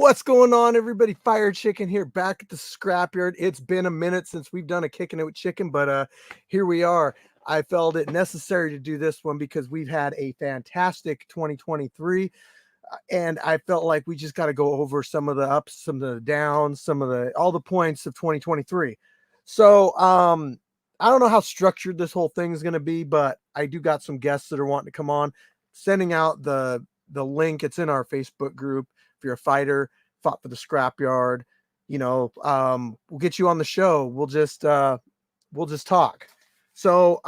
What's going on, everybody? Firechicken here, back at the scrapyard. It's been a minute since we've done a Kicking It with Chicken, but here we are. I felt it necessary to do this one because we've had a fantastic 2023, and I felt like we just got to go over some of the ups, some of the downs, all the points of 2023. So, I don't know how structured this whole thing is going to be, but I do got some guests that are wanting to come on. Sending out the link. It's in our Facebook group. If you're a fighter, fought for the scrapyard, we'll get you on the show. We'll just talk. So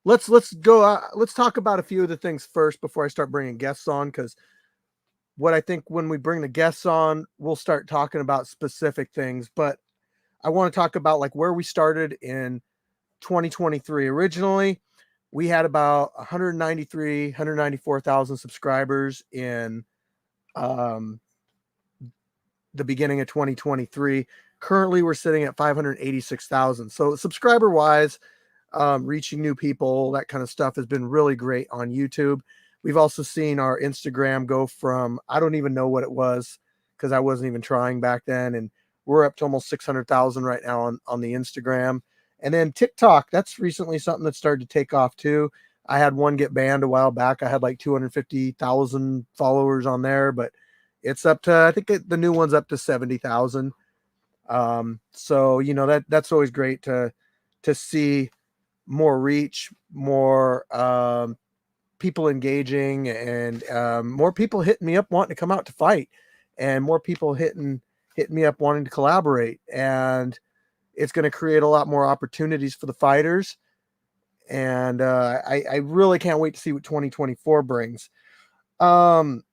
let's go. Let's talk about a few of the things first before I start bringing guests on, because what I think when we bring the guests on, we'll start talking about specific things. But I want to talk about like where we started in 2023. Originally, we had about 194,000 subscribers in the beginning of 2023. Currently, we're sitting at 586,000. So subscriber wise, reaching new people, that kind of stuff has been really great on YouTube. We've also seen our Instagram go from, I don't even know what it was because I wasn't even trying back then, and we're up to almost 600,000 right now on the Instagram. And then TikTok, that's recently something that started to take off too. I had one get banned a while back. I had like 250,000 followers on there, but it's up to, I think the new one's up to 70,000. So, that's always great to see more reach, more people engaging, and more people hitting me up wanting to come out to fight, and more people hitting me up wanting to collaborate. And it's going to create a lot more opportunities for the fighters. And I really can't wait to see what 2024 brings. Man,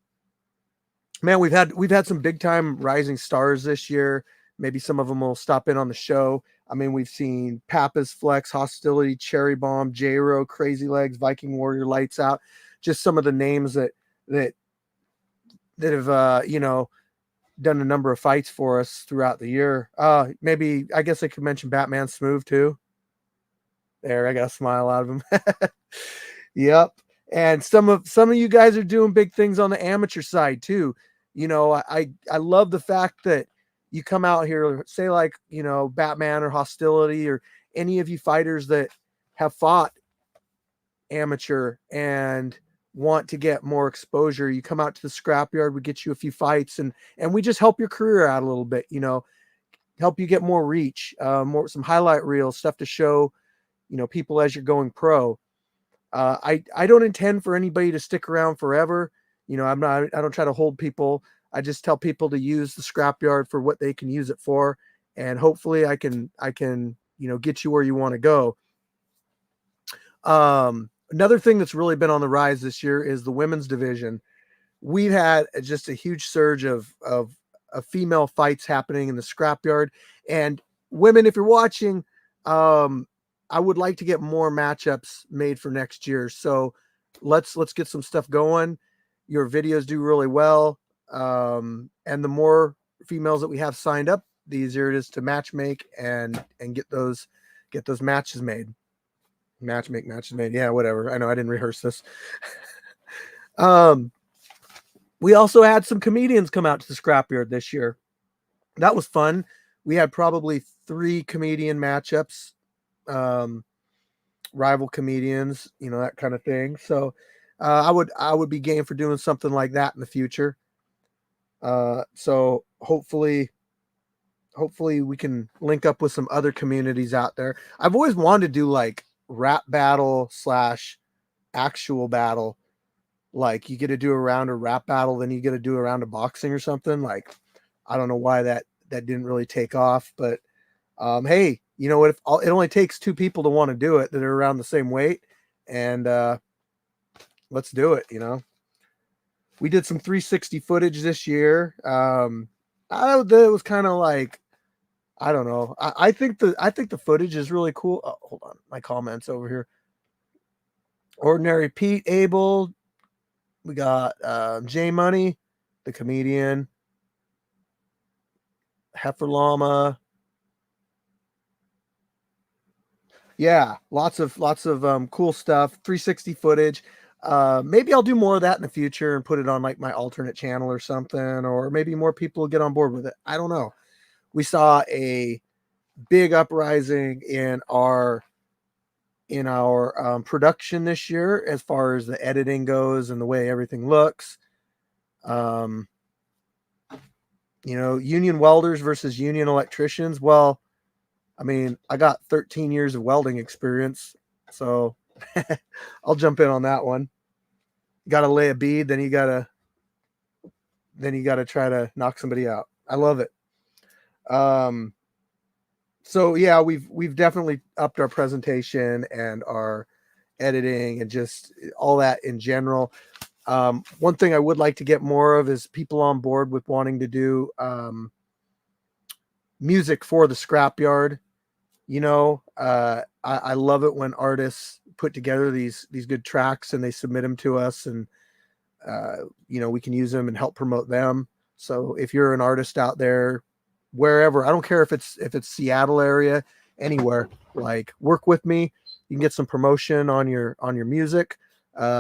we've had some big time rising stars this year. Maybe some of them will stop in on the show. I mean, we've seen Pappas, Flex, Hostility, Cherry Bomb, J-Ro, Crazy Legs, Viking Warrior, Lights Out. Just some of the names that have done a number of fights for us throughout the year. Maybe I guess I could mention Batman Smooth too. There, I got a smile out of him. Yep. And some of you guys are doing big things on the amateur side too. I love the fact that you come out here, say like, Batman or Hostility or any of you fighters that have fought amateur and want to get more exposure. You come out to the scrapyard, we get you a few fights, and we just help your career out a little bit, help you get more reach, some highlight reels, stuff to show, people as you're going pro. I don't intend for anybody to stick around forever. I don't try to hold people. I just tell people to use the scrapyard for what they can use it for. And hopefully I can, get you where you want to go. Another thing that's really been on the rise this year is the women's division. We've had just a huge surge of female fights happening in the scrapyard. And women, if you're watching, I would like to get more matchups made for next year. So let's get some stuff going. Your videos do really well. And the more females that we have signed up, the easier it is to matchmake and get those matches made. Matchmake matches made. Yeah, whatever. I know I didn't rehearse this. We also had some comedians come out to the scrapyard this year. That was fun. We had probably 3 comedian matchups, rival comedians, that kind of thing. So I would be game for doing something like that in the future. So hopefully we can link up with some other communities out there. I've always wanted to do like rap battle / actual battle. Like you get to do a round of rap battle, then you get to do a round of boxing or something. Like, I don't know why that didn't really take off, but hey, you know what? If it only takes 2 people to want to do it that are around the same weight, and let's do it. We did some 360 footage this year. It was kind of like, I don't know. I think the footage is really cool. Oh, hold on, my comments over here. Ordinary Pete, Abel. We got J Money, the comedian. Heifer Llama. Yeah, lots of cool stuff. 360 footage. Maybe I'll do more of that in the future and put it on like my alternate channel or something, or maybe more people will get on board with it. I don't know. We saw a big uprising in our production this year as far as the editing goes and the way everything looks. Union welders versus union electricians. Well, I mean, I got 13 years of welding experience, so I'll jump in on that one. You got to lay a bead, then you got to try to knock somebody out. I love it. So yeah, we've definitely upped our presentation and our editing and just all that in general. One thing I would like to get more of is people on board with wanting to do music for the scrapyard. I love it when artists put together these good tracks and they submit them to us, and we can use them and help promote them. So if you're an artist out there, wherever, I don't care if it's Seattle area, anywhere, like, work with me. You can get some promotion on your music.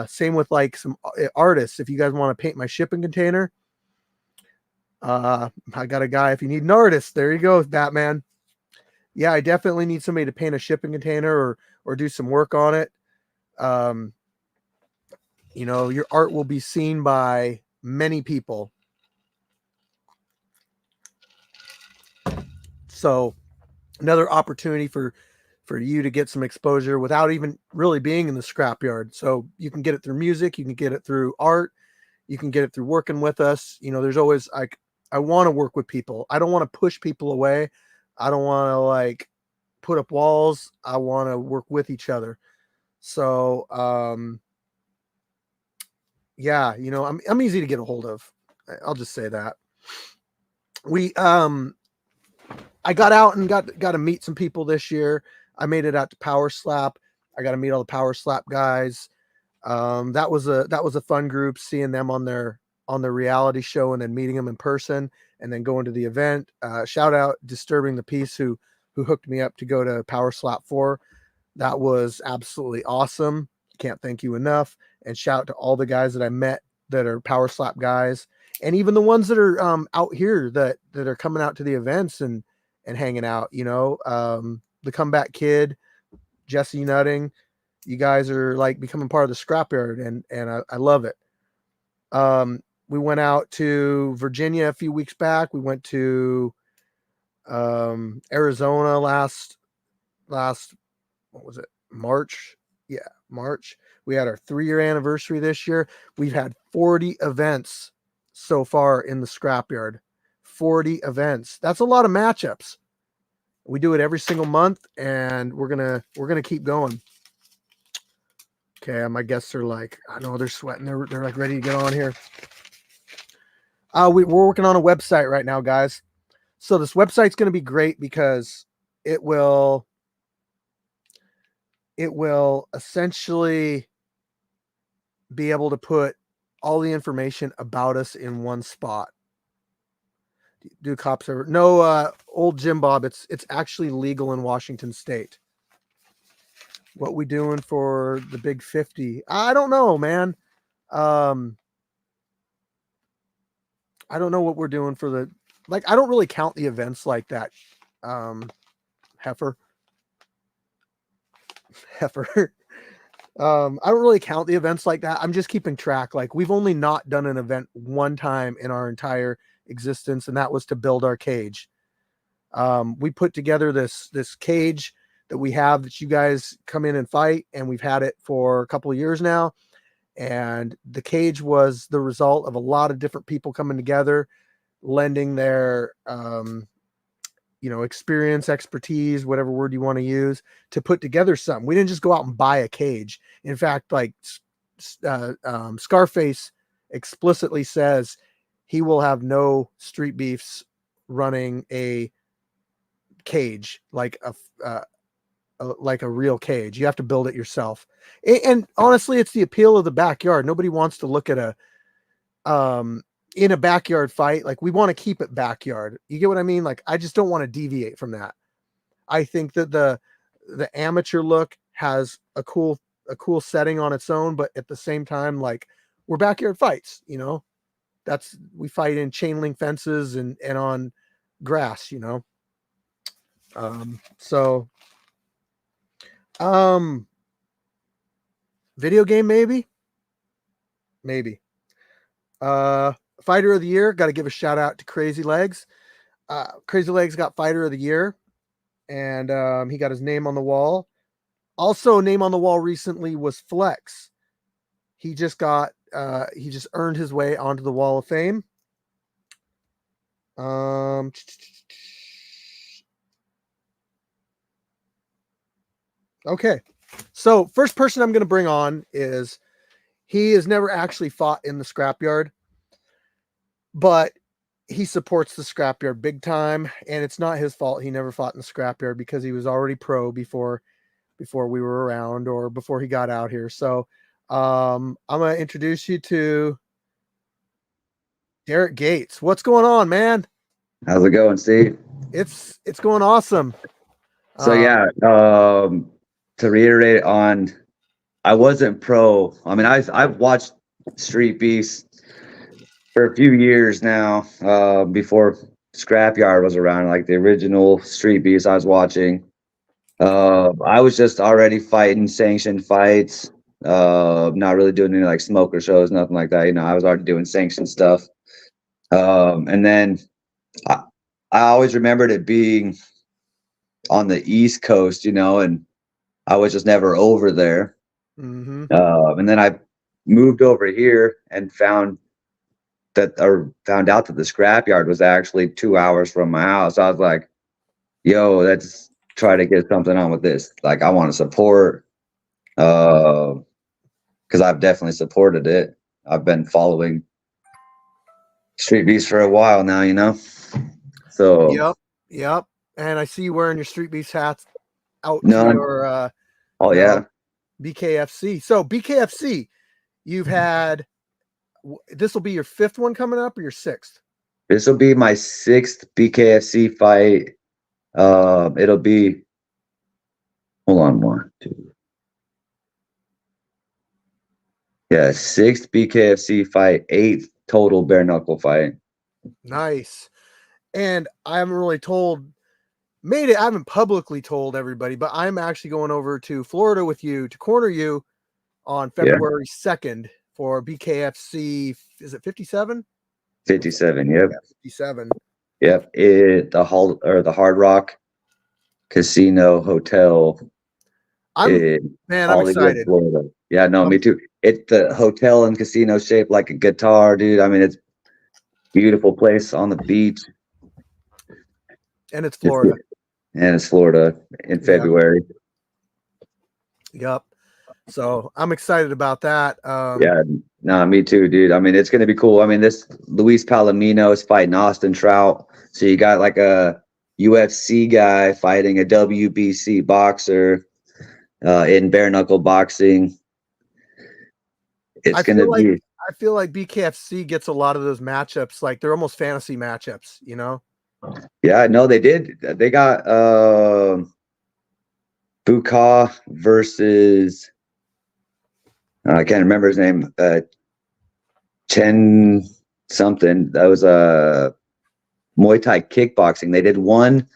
Same with like some artists. If you guys want to paint my shipping container, I got a guy. If you need an artist, there you go, Batman. Yeah, I definitely need somebody to paint a shipping container or do some work on it. Your art will be seen by many people. So another opportunity for you to get some exposure without even really being in the scrapyard. So you can get it through music, you can get it through art, you can get it through working with us. There's always like, I want to work with people. I don't want to push people away. I don't want to like put up walls. I want to work with each other. So, yeah, I'm easy to get a hold of. I'll just say that. I got out and got to meet some people this year. I made it out to Power Slap. I got to meet all the Power Slap guys. That was a fun group, seeing them on their reality show and then meeting them in person and then going to the event. Shout out Disturbing the Peace who hooked me up to go to Power Slap 4. That was absolutely awesome. Can't thank you enough. And shout out to all the guys that I met that are Power Slap guys, and even the ones that are out here that are coming out to the events and hanging out. The Comeback Kid, Jesse Nutting, you guys are like becoming part of the scrapyard, and I love it. We went out to Virginia a few weeks back. We went to Arizona last what was it, March? Yeah, March. We had our 3-year anniversary this year. We've had 40 events so far in the scrapyard. 40 events. That's a lot of matchups. We do it every single month, and we're gonna keep going. Okay, my guests are like, I know they're sweating. They're like ready to get on here. We're working on a website right now, guys. So this website's going to be great because it will essentially be able to put all the information about us in one spot. Do cops ever? No, old Jim Bob. It's actually legal in Washington State. What we doing for the big 50? I don't know, man. I don't know what we're doing for the, like, I don't really count the events like that. Heifer. I don't really count the events like that. I'm just keeping track. Like, we've only not done an event one time in our entire existence, and that was to build our cage. We put together this cage that we have that you guys come in and fight, and we've had it for a couple of years now. And the cage was the result of a lot of different people coming together, lending their experience, expertise, whatever word you want to use, to put together something. We didn't just go out and buy a cage. In fact, like Scarface explicitly says he will have no street beefs running a cage like a real cage. You have to build it yourself. And honestly, it's the appeal of the backyard. Nobody wants to look at in a backyard fight. Like, we want to keep it backyard. You get what I mean? Like, I just don't want to deviate from that. I think that the amateur look has a cool a cool setting on its own, but at the same time, like, we're backyard fights, you know. We fight in chain link fences and on grass, you know. So video game, maybe. Fighter of the year, got to give a shout out to Crazy Legs. Crazy Legs got Fighter of the Year, and he got his name on the wall. Also, name on the wall recently was Flex. He just earned his way onto the Wall of Fame. Okay. So first person I'm going to bring on is, he has never actually fought in the scrapyard, but he supports the scrapyard big time, and it's not his fault he never fought in the scrapyard, because he was already pro before we were around, or before he got out here. So I'm going to introduce you to Derek Gates. What's going on, man? How's it going, Steve? It's going awesome. So yeah, to reiterate on, I wasn't pro. I mean, I've watched Street Beefs for a few years now, before Scrapyard was around, like the original Street Beefs I was watching. I was just already fighting sanctioned fights, not really doing any like smoker shows, nothing like that. You know, I was already doing sanctioned stuff. And then I always remembered it being on the East Coast, you know, and I was just never over there. Mm-hmm. And then I moved over here and found out that the scrapyard was actually 2 hours from my house. I was like, yo, let's try to get something on with this. Like, I want to support, because I've definitely supported it. I've been following Street Beefs for a while now, you know. So yep. And I see you wearing your Street Beefs hats out to your yeah, BKFC. So BKFC, you've had, this will be your 5th one coming up, or your 6th? This will be my 6th BKFC fight. It'll be, hold on, 1, 2. Yeah, 6th BKFC fight, 8th total bare knuckle fight. Nice. And I haven't really I haven't publicly told everybody, but I'm actually going over to Florida with you to corner you on February 2nd for BKFC. Is it 57? 57, yep. Yeah, 57. Yep. The Hard Rock Casino Hotel. I'm excited. Florida. Yeah, no, me too. It's the hotel and casino shaped like a guitar, dude. I mean, it's a beautiful place on the beach. And it's Florida. In February. Yep. So I'm excited about that. Me too, dude. I mean, it's going to be cool. I mean, this Luis Palomino is fighting Austin Trout. So you got like a UFC guy fighting a WBC boxer in bare knuckle boxing. I feel like BKFC gets a lot of those matchups. Like, they're almost fantasy matchups, you know? Yeah, no, they did. They got Buka versus, I can't remember his name, Chen something. That was Muay Thai kickboxing. They did one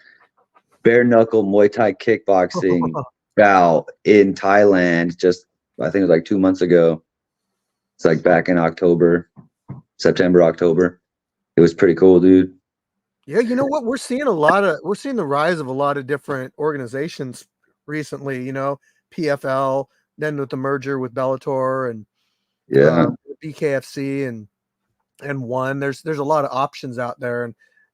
bare knuckle Muay Thai kickboxing bout in Thailand, just, I think it was like 2 months ago. It's like back in September, October. It was pretty cool, dude. Yeah, you know what? We're seeing the rise of a lot of different organizations recently, you know, PFL, then with the merger with Bellator and BKFC and ONE. There's a lot of options out there,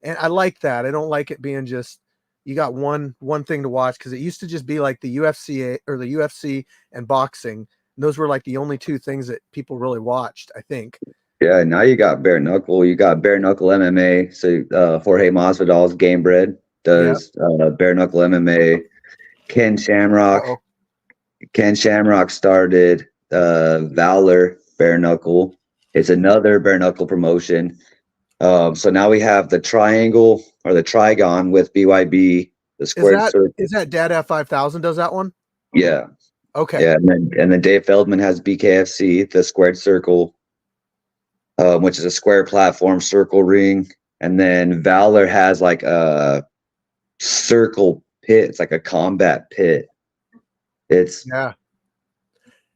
and I like that. I don't like it being just you got one thing to watch, because it used to just be like the UFC and boxing. And those were like the only 2 things that people really watched, I think. Yeah, now you got bare knuckle. You got bare knuckle MMA. So Jorge Masvidal's Gamebred does bare knuckle MMA. Ken Shamrock started Valor bare knuckle. It's another bare knuckle promotion. So now we have the Triangle or the Trigon with BYB. The squared circle. Is that Dad F5000 does that one? Yeah. Okay. Yeah, and then Dave Feldman has BKFC, the squared circle, which is a square platform circle ring, and then Valor has like a circle pit. It's like a combat pit. It's Yeah.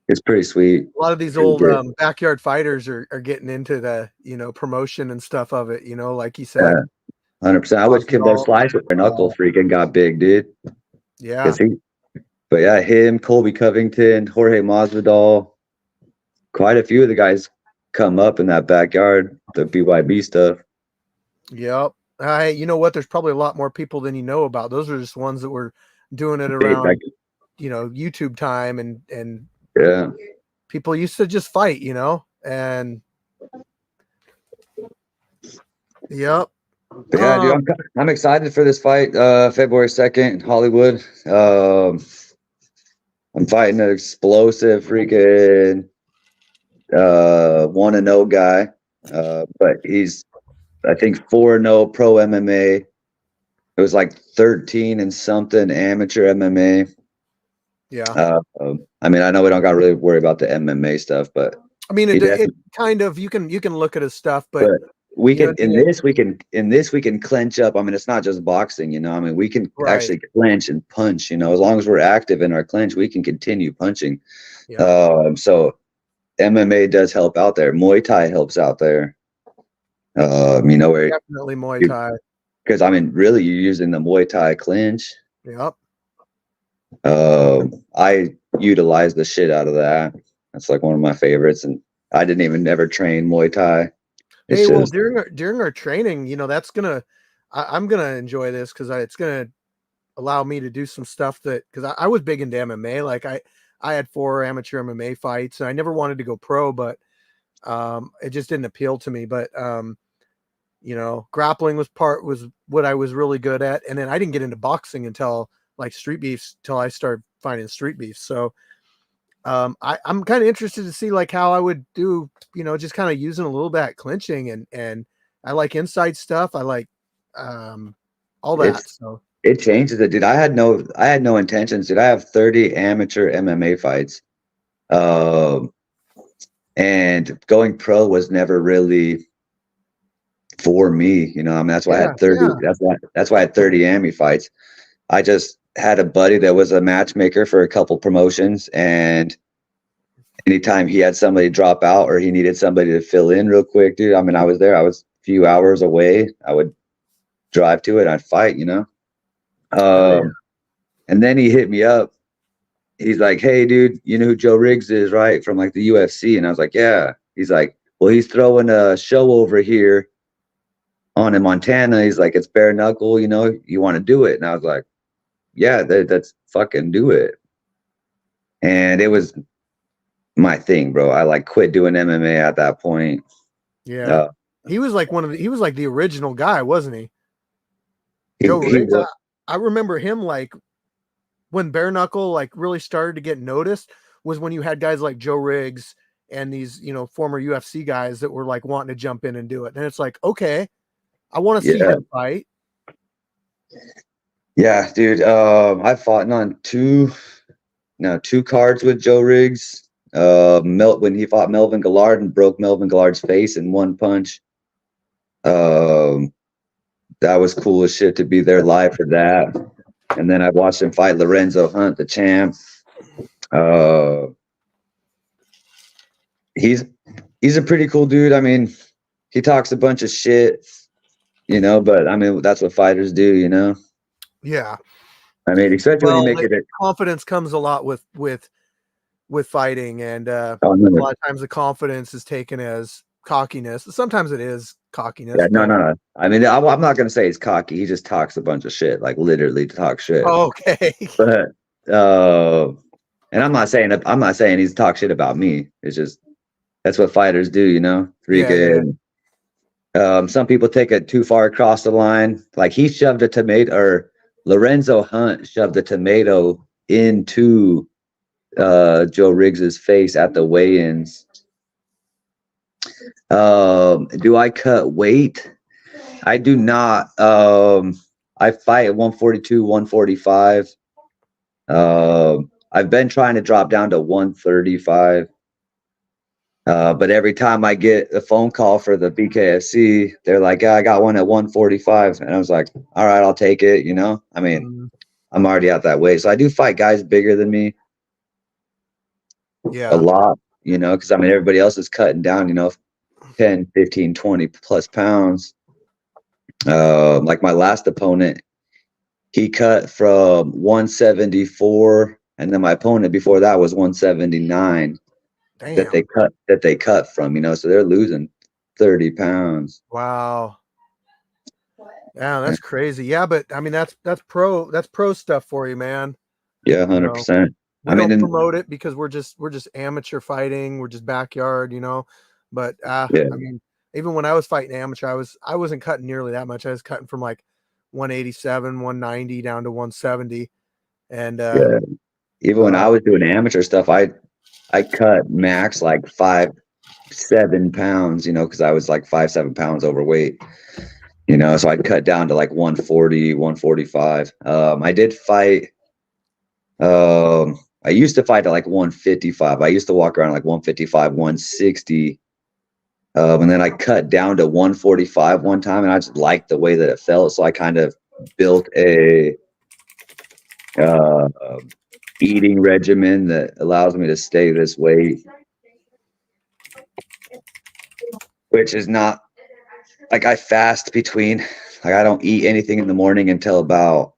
it's pretty sweet. A lot of these Pretty old good. backyard fighters are getting into the, promotion and stuff of it, like you Yeah, said. 100%. I wish Kimbo Masvidal, Slice with Knuckle freaking got big, dude. yeah. Because but yeah, him, Colby Covington, Jorge Masvidal, quite a few of the guys come up in that backyard, the BYB stuff. Yep. You know what? There's probably a lot more people than you know about. Those are just ones that were doing it Big around, YouTube time, and yeah. people used to just fight, and yep. But yeah, dude, I'm excited for this fight, February 2nd in Hollywood. I'm fighting an explosive freaking 1-0 guy, but he's I think 4-0 pro MMA. It was like 13 and something amateur MMA. Yeah. I mean, I know we don't got to really worry about the MMA stuff, but I mean, it kind of, you can look at his stuff, but we can in this we can clench up. I mean, it's not just boxing, I mean, we can actually clench and punch, as long as we're active in our clench, we can continue punching. Yeah. So MMA does help out there. Muay Thai helps out there. Where Definitely Muay Thai. Because I mean, really, you're using the Muay Thai clinch. Yep. I utilize the shit out of that. That's like one of my favorites, and I didn't even ever train Muay Thai. Well, during our training, that's I'm gonna enjoy this because it's gonna allow me to do some stuff because I was big into MMA. Like I had 4 amateur MMA fights, and I never wanted to go pro, but it just didn't appeal to me. But grappling was what I was really good at, and then I didn't get into boxing until like Street Beefs, till I started finding Street Beefs. So I'm kind of interested to see like how I would do, just kind of using a little bit of clinching, and I like inside stuff. I like all that. So it changes it, dude. I had no intentions, dude. I have 30 amateur MMA fights. And going pro was never really for me, I mean, that's why I had 30. Yeah. That's why I had 30 AMI fights. I just had a buddy that was a matchmaker for a couple promotions, and anytime he had somebody drop out or he needed somebody to fill in real quick, dude, I mean, I was there. I was a few hours away. I would drive to it. I'd fight, and then he hit me up. He's like, "Hey, dude, you know who Joe Riggs is, right? From like the UFC." And I was like, "Yeah." He's like, "Well, he's throwing a show over here on in Montana." He's like, "It's bare knuckle, you want to do it?" And I was like, "Yeah, that's fucking do it." And it was my thing, bro. I like quit doing MMA at that point. Yeah. He was like he was like the original guy, wasn't he? Joe Riggs. I remember him like when bare knuckle like really started to get noticed was when you had guys like Joe Riggs and these, former UFC guys that were like wanting to jump in and do it. And it's like, okay, I want to see him fight. Yeah, dude. I fought on two cards with Joe Riggs. When he fought Melvin Gillard and broke Melvin Gillard's face in one punch. That was cool as shit to be there live for that. And then I watched him fight Lorenzo Hunt, the champ. He's a pretty cool dude. I mean, he talks a bunch of shit, but I mean, that's what fighters do, Yeah. I mean, especially when you make it. Confidence comes a lot with fighting, and a lot of times the confidence is taken as cockiness. Sometimes it is cockiness. Yeah, no. I mean, I'm not gonna say he's cocky. He just talks a bunch of shit, like literally talk shit. Oh, okay. But and I'm not saying he's talk shit about me. It's just that's what fighters do, Freaking. Yeah. Some people take it too far across the line. Like he shoved a tomato, or Lorenzo Hunt shoved a tomato into Joe Riggs's face at the weigh-ins. Do I cut weight? I do not. I fight at 142, 145. I've been trying to drop down to 135. But every time I get a phone call for the BKFC, they're like, yeah, I got one at 145. And I was like, all right, I'll take it. You know, I mean, I'm already out that weight. So I do fight guys bigger than me a lot, you know, because I mean, everybody else is cutting down, you know, 10, 15, 20 plus pounds. Like my last opponent, he cut from 174. And then my opponent before that was 179. Damn. that they cut from, you know, so they're losing 30 pounds. Wow. Yeah, that's crazy. Yeah, but I mean that's pro stuff for you, man. Yeah, 100%. We don't promote it because we're just amateur fighting, we're just backyard, you know. But I mean, even when I was fighting amateur, I wasn't cutting nearly that much. I was cutting from like 187, 190 down to 170. And even when I was doing amateur stuff, I cut max like 5-7 pounds, you know, because I was like 5-7 pounds overweight, you know, so I'd cut down to like 140, 145. I did fight. I used to fight at like 155. I used to walk around like 155, 160. And then I cut down to 145 one time, and I just liked the way that it felt. So I kind of built a eating regimen that allows me to stay this weight, which is not like I fast between, like I don't eat anything in the morning until about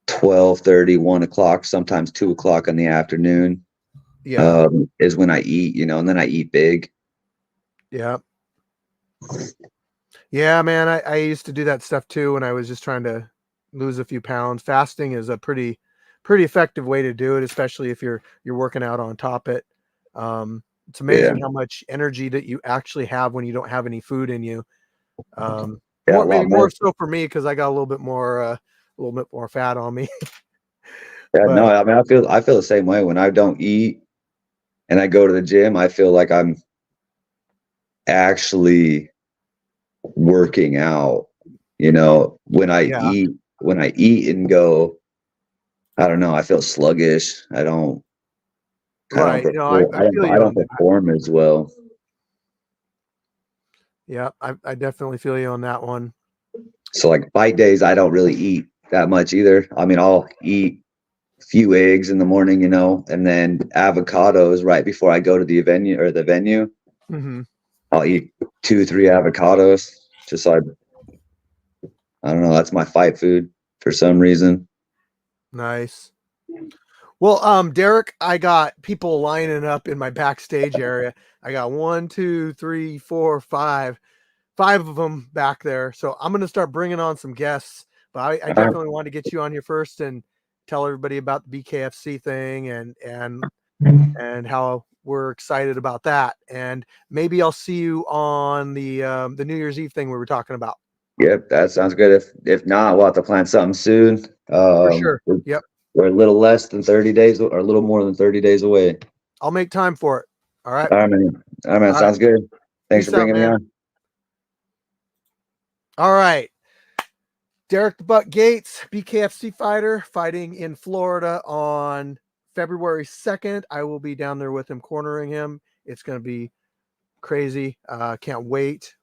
12:30, 1 o'clock, sometimes 2 o'clock in the afternoon. Is when I eat, you know, and then I eat big. Yeah, man, I used to do that stuff too when I was just trying to lose a few pounds. Fasting is a pretty effective way to do it, especially if you're working out on top it. It's amazing how much energy that you actually have when you don't have any food in you. Maybe more so for me because I got a little bit more fat on me. No, I mean I feel the same way when I don't eat and I go to the gym. I feel like I'm actually working out. You know, when I eat and go, I don't know, I feel sluggish. I don't perform as well. Yeah, I definitely feel you on that one. So like fight days, I don't really eat that much either. I mean, I'll eat a few eggs in the morning, you know, and then avocados right before I go to the venue. Mm-hmm. I'll eat 2-3 avocados just so I don't know. That's my fight food for some reason. Nice. Well, Derek, I got people lining up in my backstage area. I got 1, 2, 3, 4, 5 of them back there. So I'm going to start bringing on some guests, but I definitely want to get you on here first and tell everybody about the BKFC thing and how we're excited about that. And maybe I'll see you on the New Year's Eve thing we were talking about. Yep, that sounds good. If not, we'll have to plan something soon. For sure. Yep. We're a little less than 30 days or a little more than 30 days away. I'll make time for it. All right. All right, man. All right. Sounds good. Thanks for bringing me on. All right. Derek the Buck Gates, BKFC fighter, fighting in Florida on February 2nd. I will be down there with him, cornering him. It's going to be crazy. Can't wait.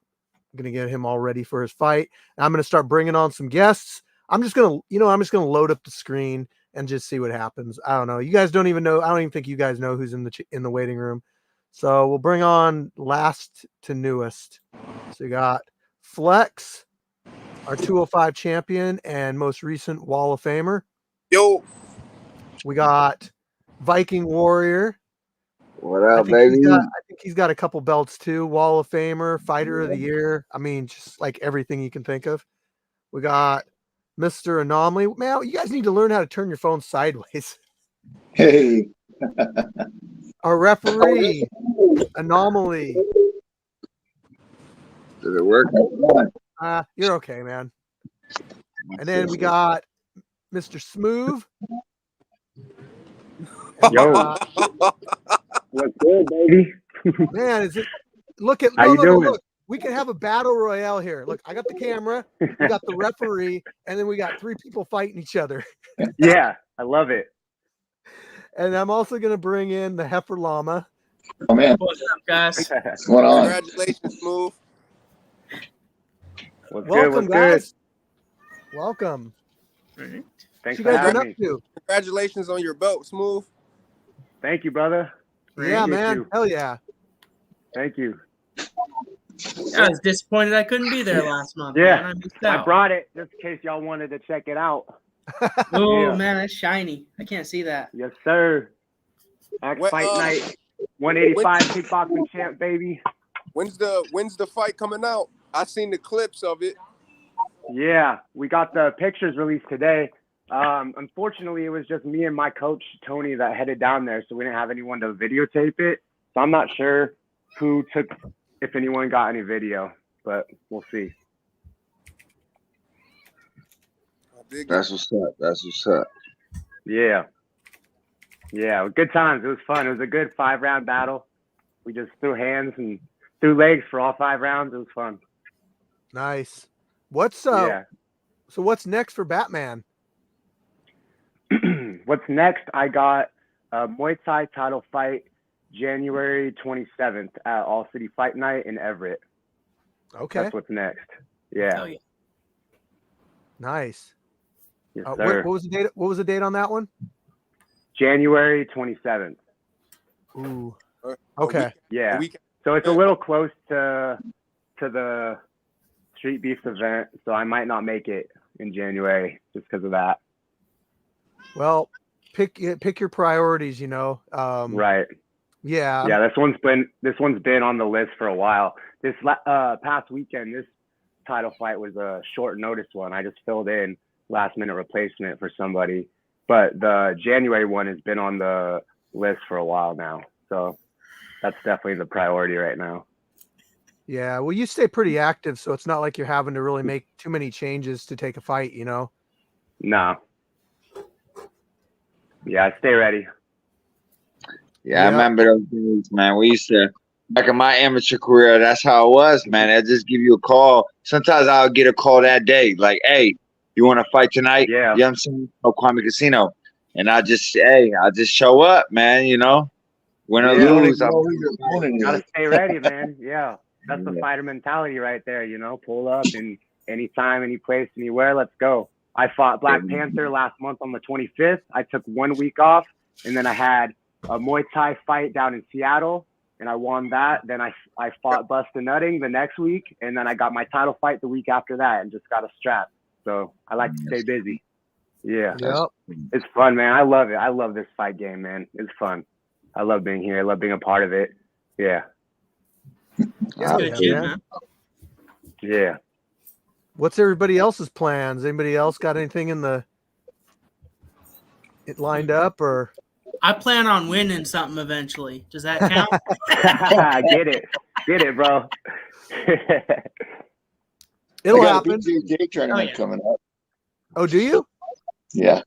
I'm going to get him all ready for his fight. And I'm going to start bringing on some guests. I'm just going to load up the screen and just see what happens. I don't know. You guys don't even know. I don't even think you guys know who's in the waiting room. So we'll bring on last to newest. So you got Flex, our 205 champion and most recent Wall of Famer. Yo. We got Viking Warrior. What up, baby? I think he's got a couple belts too. Wall of Famer, Fighter of the Year. I mean, just like everything you can think of. We got Mr. Anomaly. Man, you guys need to learn how to turn your phone sideways. Hey. Our referee, Anomaly. Does it work? You're okay, man. And then we got Mr. Smooth. Yo. What's good, baby? Man, is it? Look at how you doing? Look. We can have a battle royale here. Look, I got the camera, we got the referee, and then we got 3 people fighting each other. Yeah, I love it. And I'm also going to bring in the heifer llama. Oh man, What's up, guys? what's going on? Congratulations, Smooth. What's Welcome, good? guys. Welcome. Alright. Thanks What for you guys been having up me. to? Congratulations on your belt, Smooth. Thank you, brother. Yeah, Appreciate man. you. Hell yeah. Thank you. I was disappointed I couldn't be there last month. Yeah, man. I missed I out. brought it just in case y'all wanted to check it out. Oh Yeah. man, that's shiny. I can't see that. Yes, sir. Axe What, Fight Night, 185 kickboxing champ, baby. When's the fight coming out? I seen the clips of it. Yeah, we got the pictures released today. Unfortunately, it was just me and my coach, Tony, that headed down there, so we didn't have anyone to videotape it. So I'm not sure if anyone got any video, but we'll see. That's what's up. That's what's up. Yeah. Yeah, good times. It was fun. It was a good 5-round battle. We just threw hands and threw legs for all 5 rounds. It was fun. Nice. What's Yeah. So what's next for Batman? What's next? I got a Muay Thai title fight January 27th at All City Fight Night in Everett. Okay. That's what's next. Yeah. Oh yeah. Nice. Yes, What sir. was the date? What was the date on that one? January 27th. Ooh. A Okay. Yeah. week- So it's a little close to the Streetbeefs event, so I might not make it in January just because of that. Well, pick your priorities. Right. Yeah. Yeah, this one's been on the list for a while. This past weekend, this title fight was a short notice one. I just filled in last minute replacement for somebody, but the January one has been on the list for a while now. So that's definitely the priority right now. Yeah. Well, you stay pretty active, so it's not like you're having to really make too many changes to take a fight. No. Yeah, I stay ready. Yeah, I Yep. remember those days, man. We used to, back in my amateur career, that's how it was, man. They'd just give you a call. Sometimes I'll get a call that day, like, hey, you want to fight tonight? Yeah. You know what I'm saying? No Kwame Casino. And I just show up, man, Win or Yeah. lose. Gotta stay ready, man. Yeah. That's the Yeah. fighter mentality right there, pull up and anytime, any place, anywhere, let's go. I fought Black Panther last month on the 25th. I took 1 week off, and then I had a Muay Thai fight down in Seattle, and I won that. Then I fought Busta Nutting the next week, and then I got my title fight the week after that and just got a strap. So I like to stay busy. Yeah. Yep. It's fun, man. I love it. I love this fight game, man. It's fun. I love being here. I love being a part of it. Yeah. Yeah, Good shit, man. Yeah. What's everybody else's plans? Anybody else got anything lined up or? I plan on winning something eventually. Does that count? Get it, bro. It'll I got happen. a BJJ tournament Oh, yeah. coming up. Oh, do you? Yeah.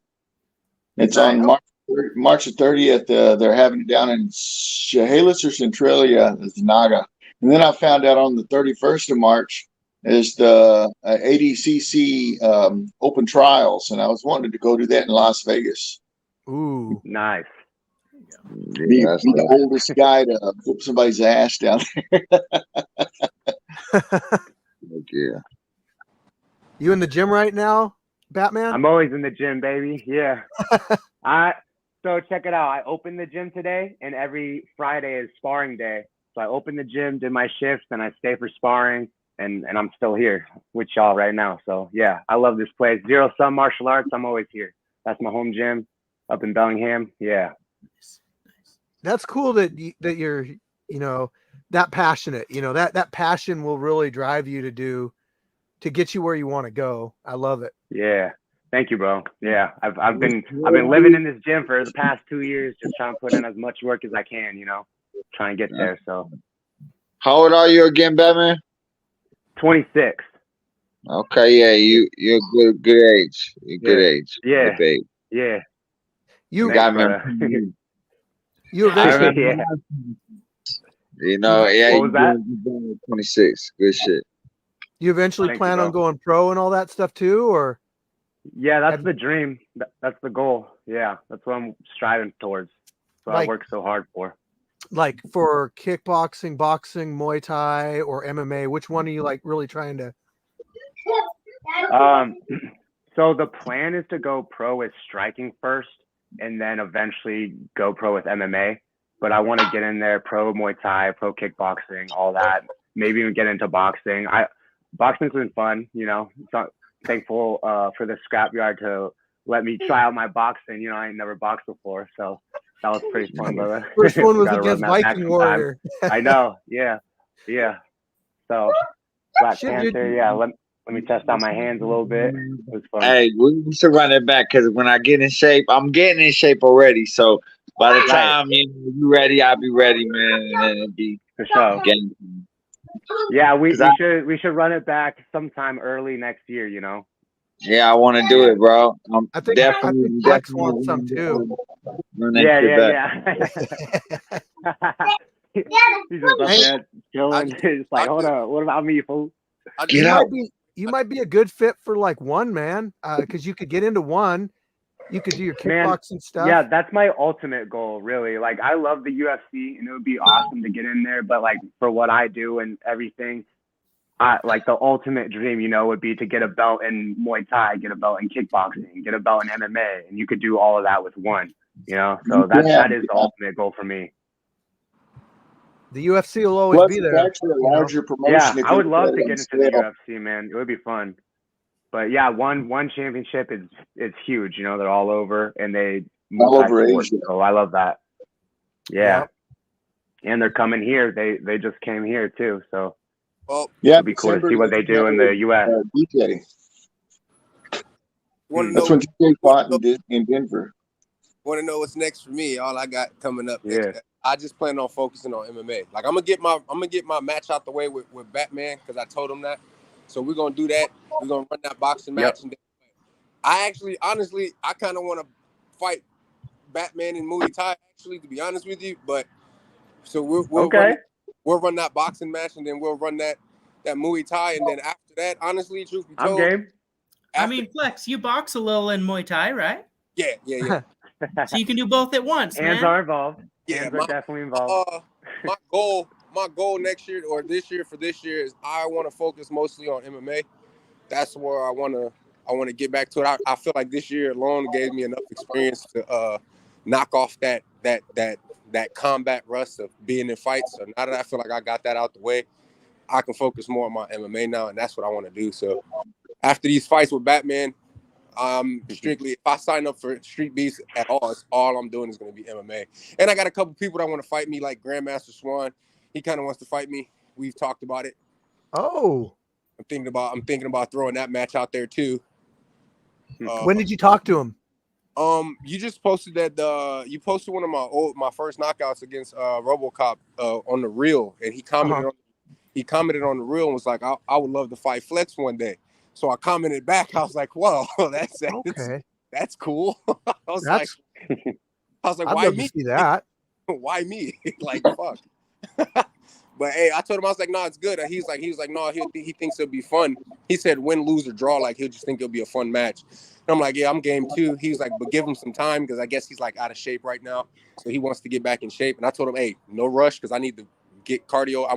It's on March the 30th. They're having it down in Chehalis or Centralia, it's Naga. And then I found out on the 31st of March is the ADCC open trials. And I was wanting to go do that in Las Vegas. Ooh. Nice. Be the oldest guy to whoop somebody's ass down there. Yeah. You in the gym right now, Batman? I'm always in the gym, baby. Yeah. So check it out. I opened the gym today, and every Friday is sparring day. So I opened the gym, did my shifts, and I stay for sparring, and I'm still here with y'all right now. So yeah, I love this place. Zero Sum Martial Arts. I'm always here. That's my home gym up in Bellingham. Yeah. That's cool that you're that passionate. That passion will really drive you to get you where you want to go. I love it. Yeah. Thank you, bro. Yeah. I've been living in this gym for the past 2 years, just trying to put in as much work as I can, trying to get there. So How old are you again, Batman? 26. Okay, yeah, you're good age. You're good age. Yeah. Good age. Yeah. You got me. You eventually Yeah. Yeah. What was that? 26. Good shit. you eventually Thank you, plan on bro. going pro and all that stuff too, or? Yeah, that's the dream. That's the goal. Yeah, that's what I'm striving towards. That's what I Like- work so hard for. Like for kickboxing, boxing, Muay Thai, or MMA, which one are you like really trying to? So the plan is to go pro with striking first, and then eventually go pro with MMA. But I want to get in there, pro Muay Thai, pro kickboxing, all that. Maybe even get into boxing. Boxing's been fun, you know. So thankful for the Scrapyard to let me try out my boxing. You know, I ain't never boxed before, so that was pretty fun, brother. First one was Gotta against run that back Viking sometime. Warrior. I know, yeah. So Black Shit, dude. Panther, yeah. Let me test out my hands a little bit. It was fun. Hey, we should run it back because when I get in shape, I'm getting in shape already. So by the Right. time you ready, I'll be ready, man, and then it'll be For sure. game. Yeah, we 'Cause we should run it back sometime early next year. You know. Yeah, I want to do it, bro. I'm I think Flex wants some too. run that Yeah, shit back. yeah. He's just up there chilling. It's like, hold on, what about me, fool? Get out. You might be a good fit for like one, man, because you could get into one. You could do your Man, kickboxing stuff. Yeah, that's my ultimate goal, really. Like, I love the UFC, and it would be awesome to get in there. But like for what I do and everything, like the ultimate dream, you know, would be to get a belt in Muay Thai, get a belt in kickboxing, get a belt in MMA, and you could do all of that with one. You know, so that is the ultimate goal for me. The UFC will always Plus, be it's there. actually a you know? larger promotion. Yeah, if I you would look love at to it get on into the scale. UFC, man. It would be fun. But yeah, one championship is it's huge. You know, they're all over and they All over multi-sport, Asia. so I love that. Yeah. Yep. And they're coming here. They just came here too. So Well, Yeah, it'd be cool to December, see what they do in the US. DJ. want to That's know when DJ fought in Denver. want to know what's next for me? All I got coming up. Yeah. I just plan on focusing on MMA. Like I'm gonna get my match out the way with Batman because I told him that. So we're gonna do that. We're gonna run that boxing match. And then I actually, honestly, I kind of want to fight Batman in Muay Thai. Actually, to be honest with you, but so we'll run that boxing match and then we'll run that Muay Thai and then after that, honestly, truth be I'm told, game. I mean, Flex, you box a little in Muay Thai, right? yeah. So you can do both at once, Hands man. are involved. Yeah, Hands are definitely involved. My goal next year or this year is I want to focus mostly on MMA. That's where I want to get back to it. I feel like this year alone gave me enough experience to knock off that combat rust of being in fights. So now that I feel like I got that out the way, I can focus more on my MMA now, and that's what I want to do. So after these fights with Batman, strictly, if I sign up for Streetbeefs at all, it's all I'm doing is going to be MMA. And I got a couple people that want to fight me, like Grandmaster Swan. He kind of wants to fight me. We've talked about it. Oh, I'm thinking about throwing that match out there too. when did you talk to him? You just posted that you posted one of my first knockouts against RoboCop on the reel, and he commented on the reel and was like, I would love to fight Flex one day. So I commented back. I was like, whoa, that's cool. I was like, I'd why love me? to see that. Why me? Like, fuck. But hey, I told him, I was like, no, it's good. And he was like, no, he thinks it'll be fun. He said win, lose, or draw, like he'll just think it'll be a fun match. And I'm like, yeah, I'm game too. He was like, but give him some time because I guess he's like out of shape right now. So he wants to get back in shape. And I told him, hey, no rush because I need to get cardio.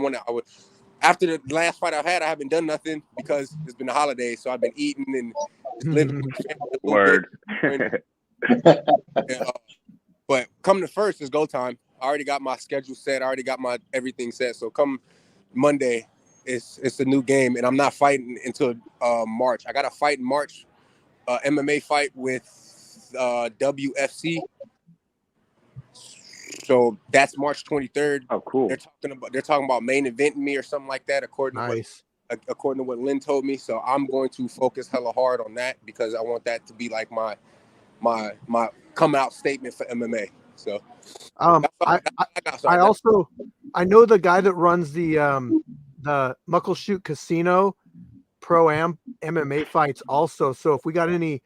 After the last fight I've had, I haven't done nothing because it's been the holidays. So I've been eating and just living with my family a little bit. But come to first is go time. I already got my schedule set. I already got my everything set. So come Monday, it's a new game, and I'm not fighting until March. I got a fight in March, MMA fight with WFC. So that's March 23rd. Oh, cool. They're talking about main eventing me or something like that, according to what Lynn told me. So I'm going to focus hella hard on that because I want that to be like my come out statement for MMA. So I know the guy that runs the Muckleshoot Casino Pro-Am MMA fights also. So if we got any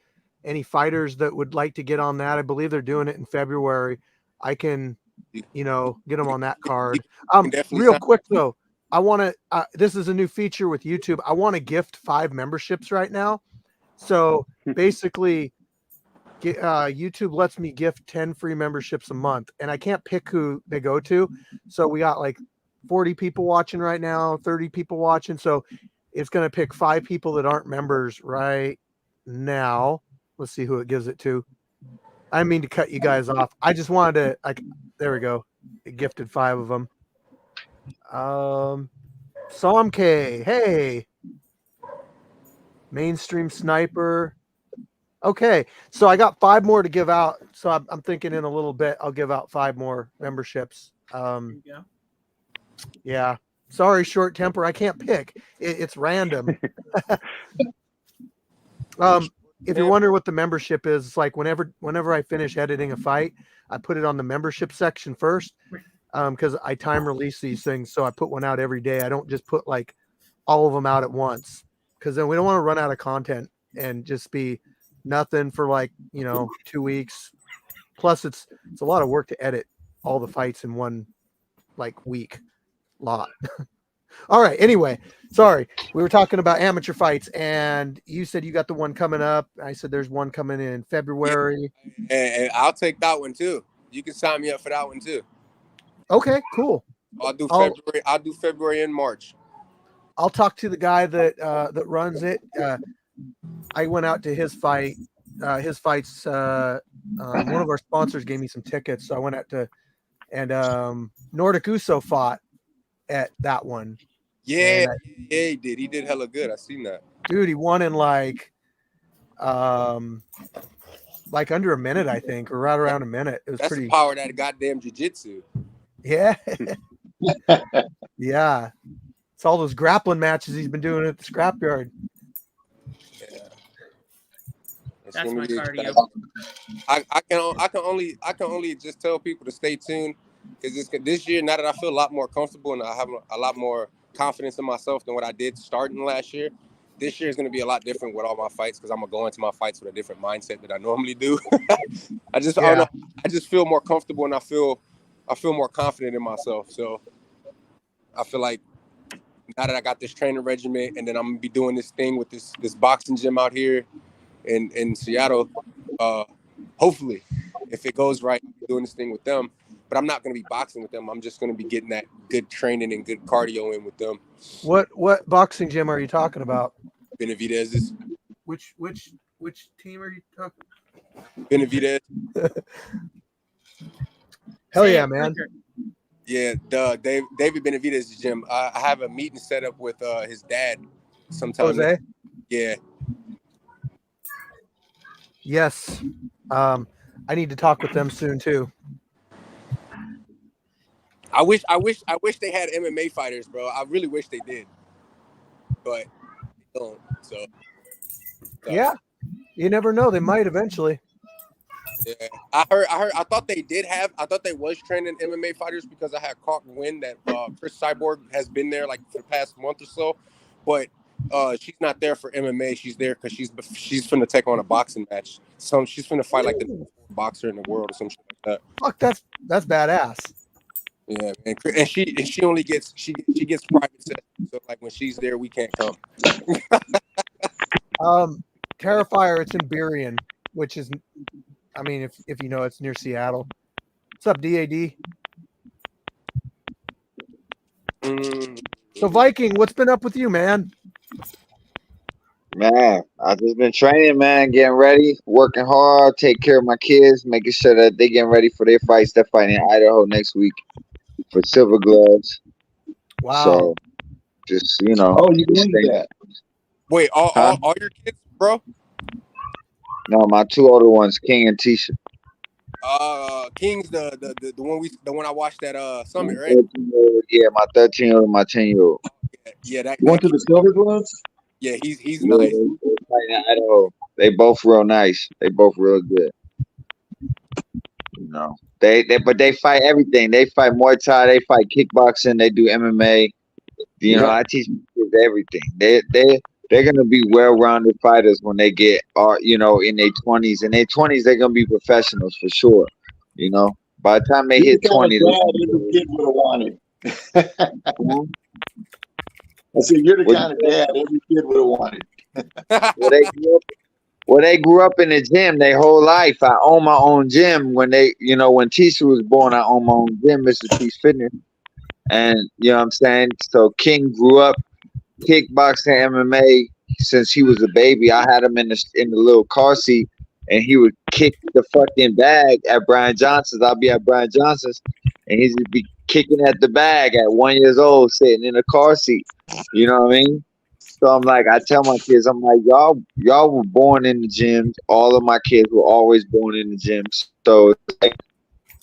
fighters that would like to get on that, I believe they're doing it in February. I can, get them on that card. Real quick though, I want to. This is a new feature with YouTube. I want to gift 5 memberships right now. So basically, YouTube lets me gift 10 free memberships a month, and I can't pick who they go to. So we got like 40 people watching right now, 30 people watching. So it's going to pick 5 people that aren't members right now. Let's see who it gives it to. I didn't mean to cut you guys off. I just wanted to, like, there we go. It gifted 5 of them. Somk, hey. Mainstream Sniper. Okay, so I got 5 more to give out. So I'm thinking in a little bit I'll give out 5 more memberships. Yeah. Sorry, short temper. I can't pick. It's random. If you're wondering what the membership is, it's like whenever I finish editing a fight, I put it on the membership section first, because I time release these things. So I put one out every day. I don't just put like all of them out at once, because then we don't want to run out of content and just be nothing for like 2 weeks. Plus it's a lot of work to edit all the fights in one like week lot. All right, anyway, sorry, we were talking about amateur fights, and you said you got the one coming up. I said there's one coming in February. And I'll take that one too. You can sign me up for that one too. Okay, cool. I'll do February. I'll do February and March. I'll talk to the guy that runs it. I went out to his fight. His fights. One of our sponsors gave me some tickets, so I went out to, and Nordic Uso fought at that one. Yeah, he did. He did hella good. I seen that. Dude, he won in like under a minute, I think, or right around a minute. It was That's pretty. The power of that goddamn jiu-jitsu. Yeah. Yeah. It's all those grappling matches he's been doing at the scrapyard. Yeah. That's my cardio. I can only just tell people to stay tuned, because this year, now that I feel a lot more comfortable and I have a lot more confidence in myself than what I did starting last year, this year is going to be a lot different with all my fights, because I'm going to go into my fights with a different mindset that I normally do. I don't know. I just feel more comfortable, and I feel more confident in myself. So I feel like now that I got this training regimen, and then I'm going to be doing this thing with this boxing gym out here in Seattle, hopefully, if it goes right, I'll be doing this thing with them. But I'm not going to be boxing with them. I'm just going to be getting that good training and good cardio in with them. What boxing gym are you talking about? Benavidez's. Which team are you talking? Benavidez. Hell yeah, man. Yeah, David Benavidez's gym. I have a meeting set up with his dad sometime. Jose? Yeah. Yes. I need to talk with them soon too. I wish they had MMA fighters, bro. I really wish they did, but they don't. So yeah, you never know. They might eventually. Yeah, I thought they did have. I thought they was training MMA fighters, because I had caught wind that Chris Cyborg has been there like for the past month or so, but she's not there for MMA. She's there because she's finna take on a boxing match. So she's finna fight like the #4 boxer in the world or some shit like that. Fuck, that's badass. Yeah, man. And she only gets private sessions. So like when she's there, we can't come. Terrifier, it's in Burien, which is, I mean, if you know, it's near Seattle. What's up, DAD? So Viking, what's been up with you, man? Man, I've just been training, man, getting ready, working hard, take care of my kids, making sure that they getting ready for their fights. They're fighting in Idaho next week for silver gloves. Wow. So just, you know. Oh, you doing that? Wait, all your kids, bro? No, my 2 older ones, King and Tisha. King's the one I watched at Summit, right? Yeah, my 13-year-old and my 10-year-old. Yeah, that You went to the Silver Gloves? Yeah, he's nice. In Idaho. They both real nice. They both real good. You know, but they fight everything. They fight Muay Thai. They fight kickboxing. They do MMA. You know, I teach kids everything. They're gonna be well-rounded fighters when they get, in their 20s. In their 20s, they're gonna be professionals for sure. You know, by the time they hit 20, every kid would have wanted. I said, you're the kind of dad every kid would have wanted. Well, they grew up in the gym their whole life. I own my own gym. When when Tisha was born, I owned my own gym, Mr. T's Fitness. And you know what I'm saying? So King grew up kickboxing, MMA since he was a baby. I had him in the little car seat, and he would kick the fucking bag at Brian Johnson's. I'll be at Brian Johnson's, and he'd just be kicking at the bag at 1 year old, sitting in a car seat. You know what I mean? So I'm like, I tell my kids, I'm like, y'all were born in the gym. All of my kids were always born in the gym. So it's like,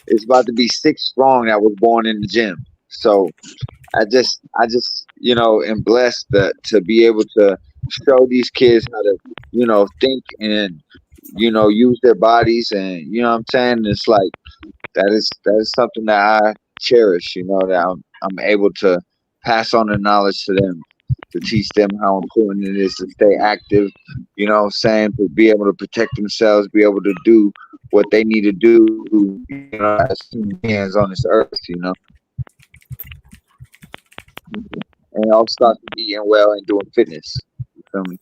it's about to be 6 strong that was born in the gym. So I just am blessed to be able to show these kids how to, think and, use their bodies. And, you know what I'm saying? It's like, that is something that I cherish, that I'm able to pass on the knowledge to them, to teach them how important it is to stay active, you know what I'm saying, to be able to protect themselves, be able to do what they need to do, as human beings on this earth, And I'll start eating well and doing fitness. You feel me?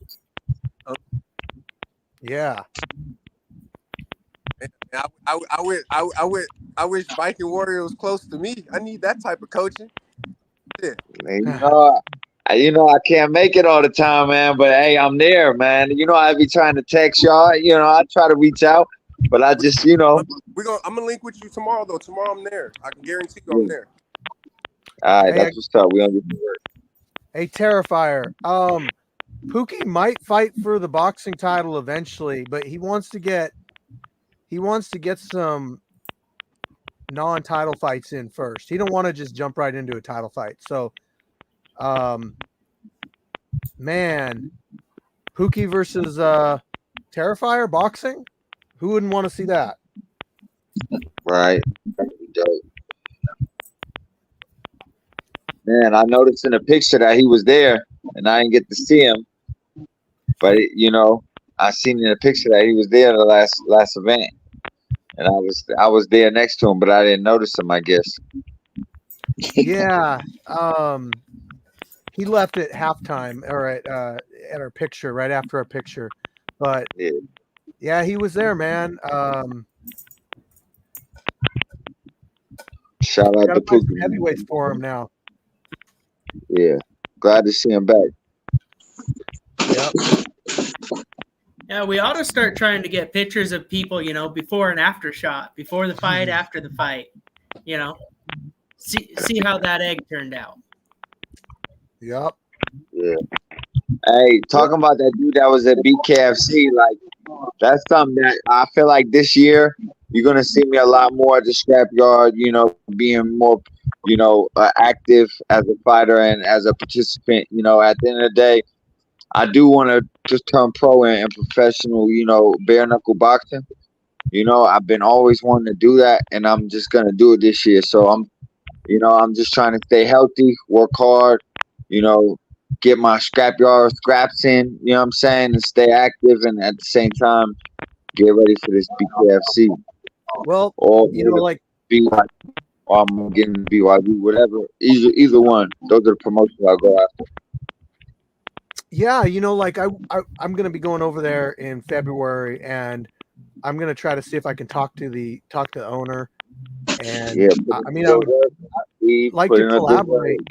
Yeah. I wish Viking Warrior was close to me. I need that type of coaching. Yeah. I can't make it all the time, man. But hey, I'm there, man. I be trying to text y'all. I try to reach out, but I just, I'm gonna link with you tomorrow, though. Tomorrow I'm there. I can guarantee you I'm there. All right, that's what's up. We gonna get to work. Hey, Terrifier. Pookie might fight for the boxing title eventually, but he wants to get some non-title fights in first. He don't want to just jump right into a title fight. So, man, Pookie versus Terrifier boxing. Who wouldn't want to see that? Right. Man, I noticed in the picture that he was there, and I didn't get to see him. But I seen in the picture that he was there the last event, and I was there next to him, but I didn't notice him, I guess. Yeah, he left at halftime or at our picture, right after our picture. But yeah, he was there, man. Shout out to Pookie. Heavyweights for him now. Yeah, glad to see him back. Yep. Yeah, we ought to start trying to get pictures of people, before and after shot, before the fight, after the fight, see how that egg turned out. Yep. Yeah. Hey, talking about that dude that was at BKFC, like that's something that I feel like this year you're gonna see me a lot more at the scrapyard. Being more, active as a fighter and as a participant. At the end of the day, I do want to just turn pro and professional. Bare knuckle boxing. I've been always wanting to do that, and I'm just gonna do it this year. So I'm just trying to stay healthy, work hard. Get my scrapyard scraps in, you know what I'm saying, and stay active, and at the same time get ready for this BKFC. Well, like BYU, or I'm getting BYU, whatever. Either one. Those are the promotions I'll go after. Yeah, like I'm gonna be going over there in February, and I'm gonna try to see if I can talk to the owner. And yeah, I would like to collaborate.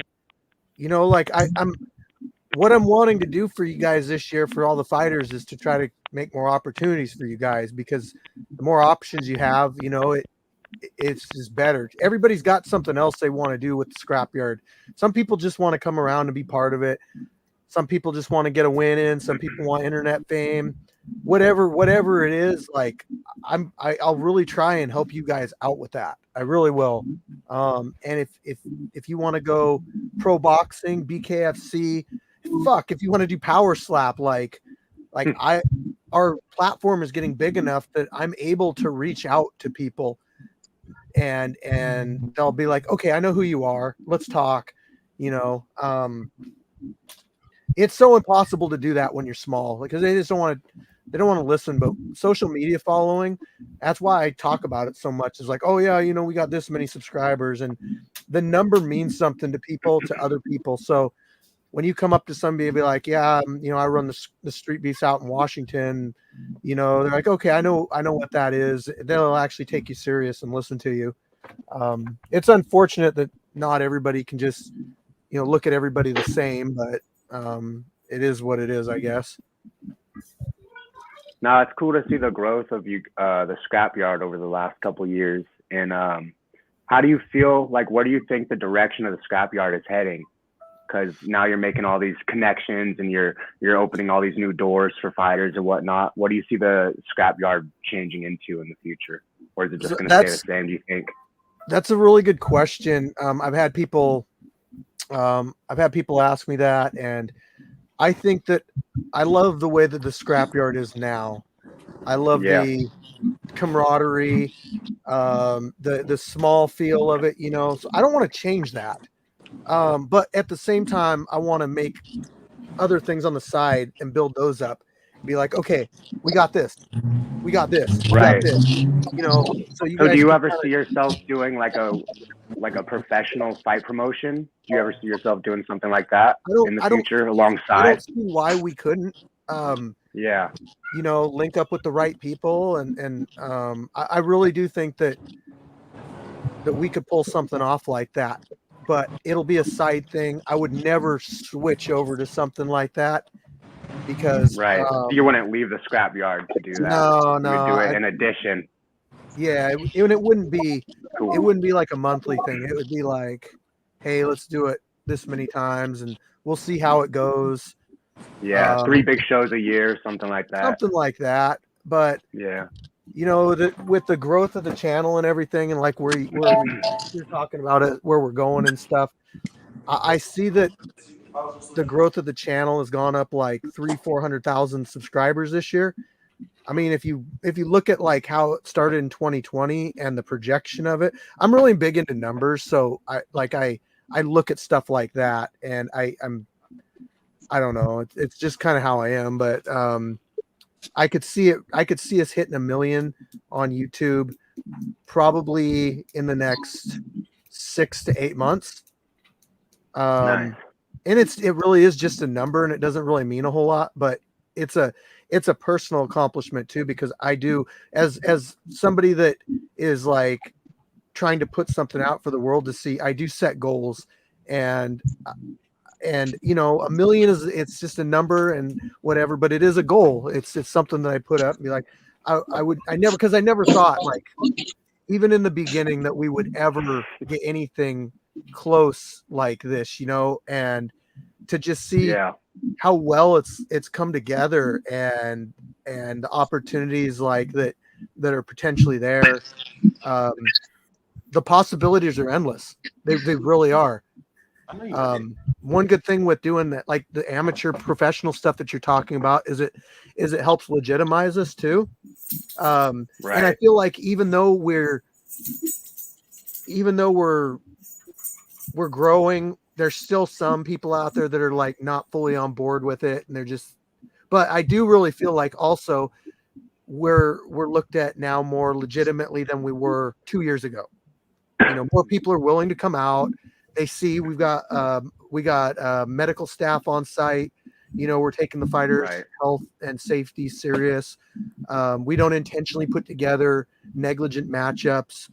I'm what I'm wanting to do for you guys this year for all the fighters is to try to make more opportunities for you guys, because the more options you have, it's just better. Everybody's got something else they want to do with the scrapyard. Some people just want to come around and be part of it. Some people just want to get a win in. Some people want internet fame. Whatever it is, like I'll really try and help you guys out with that. I really will. And if you want to go pro boxing, BKFC, if you want to do power slap, our platform is getting big enough that I'm able to reach out to people, and they'll be like, okay, I know who you are. Let's talk. It's so impossible to do that when you're small, because they don't want to listen. But social media following, that's why I talk about it so much. It's like, oh yeah, we got this many subscribers, and the number means something to people, to other people. So when you come up to somebody and be like, yeah, I run the Street Beefs out in Washington, they're like, okay, I know what that is. They'll actually take you serious and listen to you. It's unfortunate that not everybody can just, look at everybody the same, but it is what it is, I guess. No, it's cool to see the growth of the Scrapyard over the last couple of years. And how do you feel? Like, what do you think the direction of the Scrapyard is heading? Because now you're making all these connections and you're opening all these new doors for fighters and whatnot. What do you see the Scrapyard changing into in the future, or is it just going to stay the same? Do you think? That's a really good question. I've had people ask me that, and I think that I love the way that the Scrapyard is now. I love the camaraderie, the small feel of it, so I don't want to change that. But at the same time, I want to make other things on the side and build those up. Be like, okay, we got this, we got this, we got this. So do you ever see yourself doing like a professional fight promotion? Do you ever see yourself doing something like that in the future alongside? I don't see why we couldn't. Link up with the right people, and I really do think that we could pull something off like that. But it'll be a side thing. I would never switch over to something like that because you wouldn't leave the Scrapyard to do that. No, you would do it in addition. Yeah, it wouldn't be. Cool. It wouldn't be like a monthly thing. It would be like, hey, let's do it this many times, and we'll see how it goes. Yeah, 3 big shows a year, something like that. Something like that. But with the growth of the channel and everything, and like where you're talking about it, where we're going and stuff, I see that the growth of the channel has gone up like 300,000-400,000 subscribers this year. I mean, if you look at like how it started in 2020 and the projection of it, I'm really big into numbers, so I look at stuff like that, and I don't know, it's just kind of how I am, but I could see it. I could see us hitting 1 million on YouTube probably in the next 6 to 8 months. Nice. And it really is just a number, and it doesn't really mean a whole lot, but it's a personal accomplishment too, because I do, as somebody that is like trying to put something out for the world to see, I do set goals, and 1 million it's just a number and whatever, but it is a goal. It's something that I put up and be like, I never thought, like, even in the beginning, that we would ever get anything close like this, and to just see how well it's come together, and the opportunities like that are potentially there. The possibilities are endless. They really are. One good thing with doing that, like the amateur professional stuff that you're talking about, is it helps legitimize us too. And I feel like even though we're growing, there's still some people out there that are like not fully on board with it, and they're just. But I do really feel like also we're looked at now more legitimately than we were 2 years ago. More people are willing to come out. They see we got medical staff on site. We're taking the fighters' health and safety serious. We don't intentionally put together negligent matchups.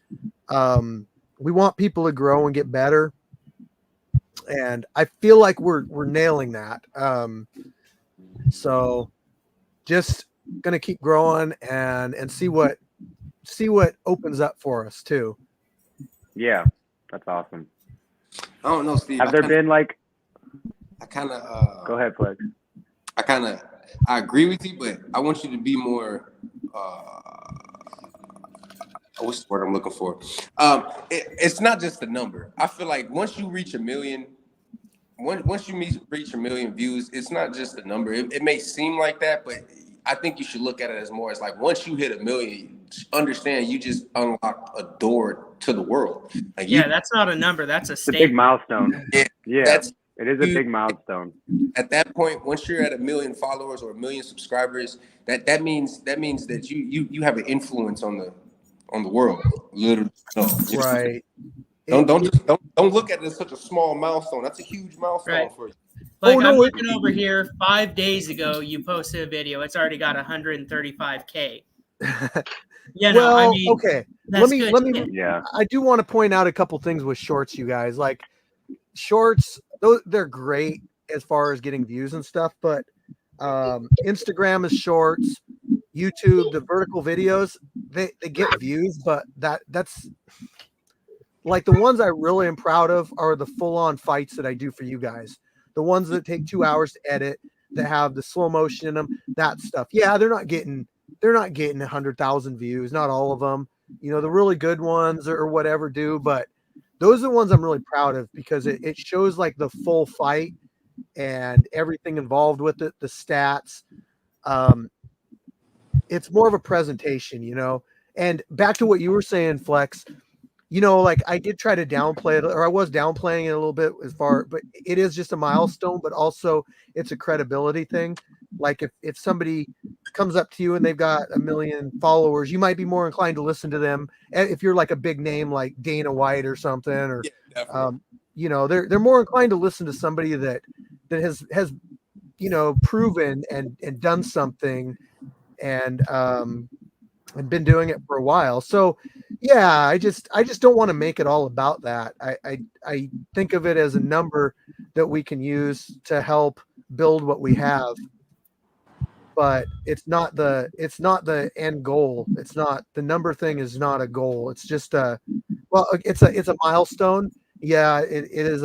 We want people to grow and get better, and I feel like we're nailing that. So just gonna keep growing and see what opens up for us too. Yeah, that's awesome. I don't know, Steve. Have there been like? I kind of. Go ahead, Flex. I agree with you, but I want you to be more. What's the word I'm looking for? It's not just the number. I feel like once you reach 1 million, once you reach 1 million views, it's not just the number. It may seem like that, but I think you should look at it as more as like once you hit 1 million, understand you just unlocked a door to the world. Like that's not a number. That's a statement. It's a big milestone. Yeah. It is a big milestone. At that point, once you're at 1 million followers or 1 million subscribers, that means that you have an influence on the world. Literally. Right. Don't look at it as such a small milestone. That's a huge milestone for you. Like, no, I'm looking over here. 5 days ago, you posted a video. It's already got 135K. You know, well, I mean, okay. that's let good me. shit. Yeah. I do want to point out a couple things with shorts, you guys. Like shorts, they're great as far as getting views and stuff, but Instagram is shorts, YouTube, the vertical videos, they get views, but that's like the ones I really am proud of are the full-on fights that I do for you guys. The ones that take 2 hours to edit, that have the slow motion in them, that stuff. Yeah, they're not getting 100,000 views, not all of them. You know, the really good ones or whatever do, but those are the ones I'm really proud of because it shows like the full fight and everything involved with it, the stats. It's more of a presentation, you know. And back to what you were saying, Flex, you know, like I did try to downplay it, or I was downplaying it a little bit as far, but it is just a milestone, but also it's a credibility thing. Like if somebody comes up to you and they've got 1 million followers, you might be more inclined to listen to them. And if you're like a big name like Dana White or something, or Yeah, definitely. you know, they're more inclined to listen to somebody that has you know proven and done something and been doing it for a while. So yeah, I just don't want to make it all about that. I think of it as a number that we can use to help build what we have. But it's not the end goal. It's not, the number thing is not a goal. It's just it's a milestone. Yeah, it is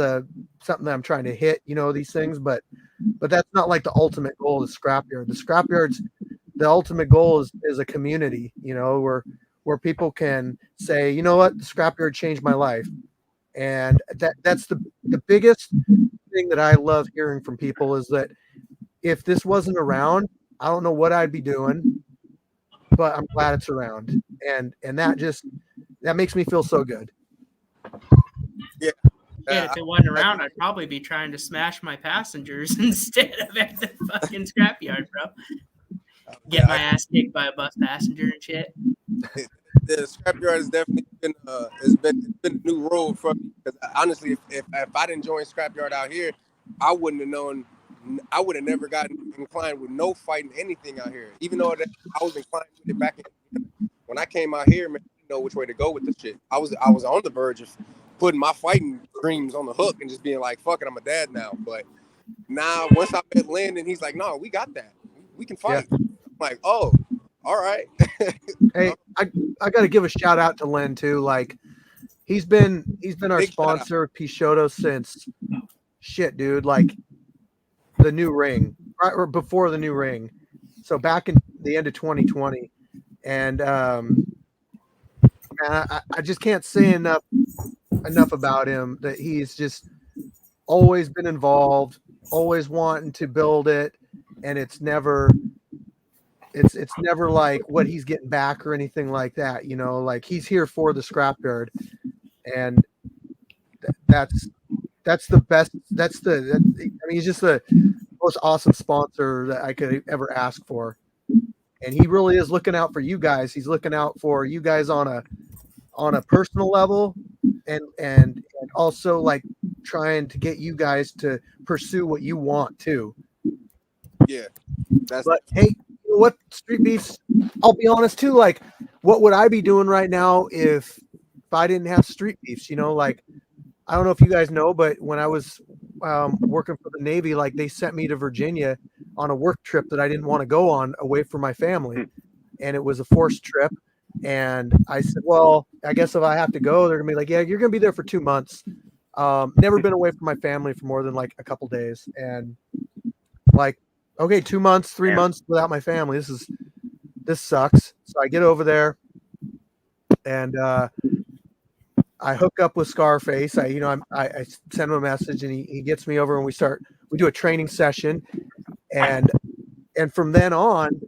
something that I'm trying to hit, you know, these things, but that's not like the ultimate goal of the scrapyard. The scrapyard's the ultimate goal is a community, you know, where people can say, you know what, the scrapyard changed my life. And that's the biggest thing that I love hearing from people is that if this wasn't around, I don't know what I'd be doing, but I'm glad it's around. And that makes me feel so good. Yeah. Shit, if it wasn't around, I'd probably be trying to smash my passengers instead of at the fucking scrapyard, bro. Get my ass kicked by a bus passenger and shit. The scrapyard has definitely been it's been a new road for me because honestly, if I didn't join scrapyard out here, I wouldn't have known. I would have never gotten inclined with no fighting anything out here. Even though I was inclined with it back when I came out here, man, I didn't know which way to go with the shit. I was on the verge of putting my fighting dreams on the hook and just being like, "Fuck it, I'm a dad now." But now, once I met Landon, he's like, "No, we got that. We can fight." Yeah. I'm like, "Oh, all right." Hey, I got to give a shout out to Len too. Like he's been our Big shout out. sponsor of Pishoto since shit, dude. Like the new ring, right, or before the new ring. So back in the end of 2020, and man, I just can't say enough about him that he's just always been involved, always wanting to build it, and it's never like what he's getting back or anything like that, you know. Like he's here for the scrapyard, and that's the best. I mean, he's just the most awesome sponsor that I could ever ask for, and he really is looking out for you guys. He's looking out for you guys on a personal level, and also like trying to get you guys to pursue what you want too. Yeah, But hey, you know what, Street Beefs, I'll be honest too, like what would I be doing right now if I didn't have Street Beefs? You know, like I don't know if you guys know, but when I was working for the Navy, like they sent me to Virginia on a work trip that I didn't want to go on away from my family, and it was a forced trip. And I said, well, I guess if I have to go, they're gonna be like, yeah, you're gonna be there for 2 months. Never been away from my family for more than like a couple days, and like, okay, 2 months, 3 months without my family. This sucks. So I get over there, and I hook up with Scarface. I send him a message, and he gets me over, and we do a training session, and from then on,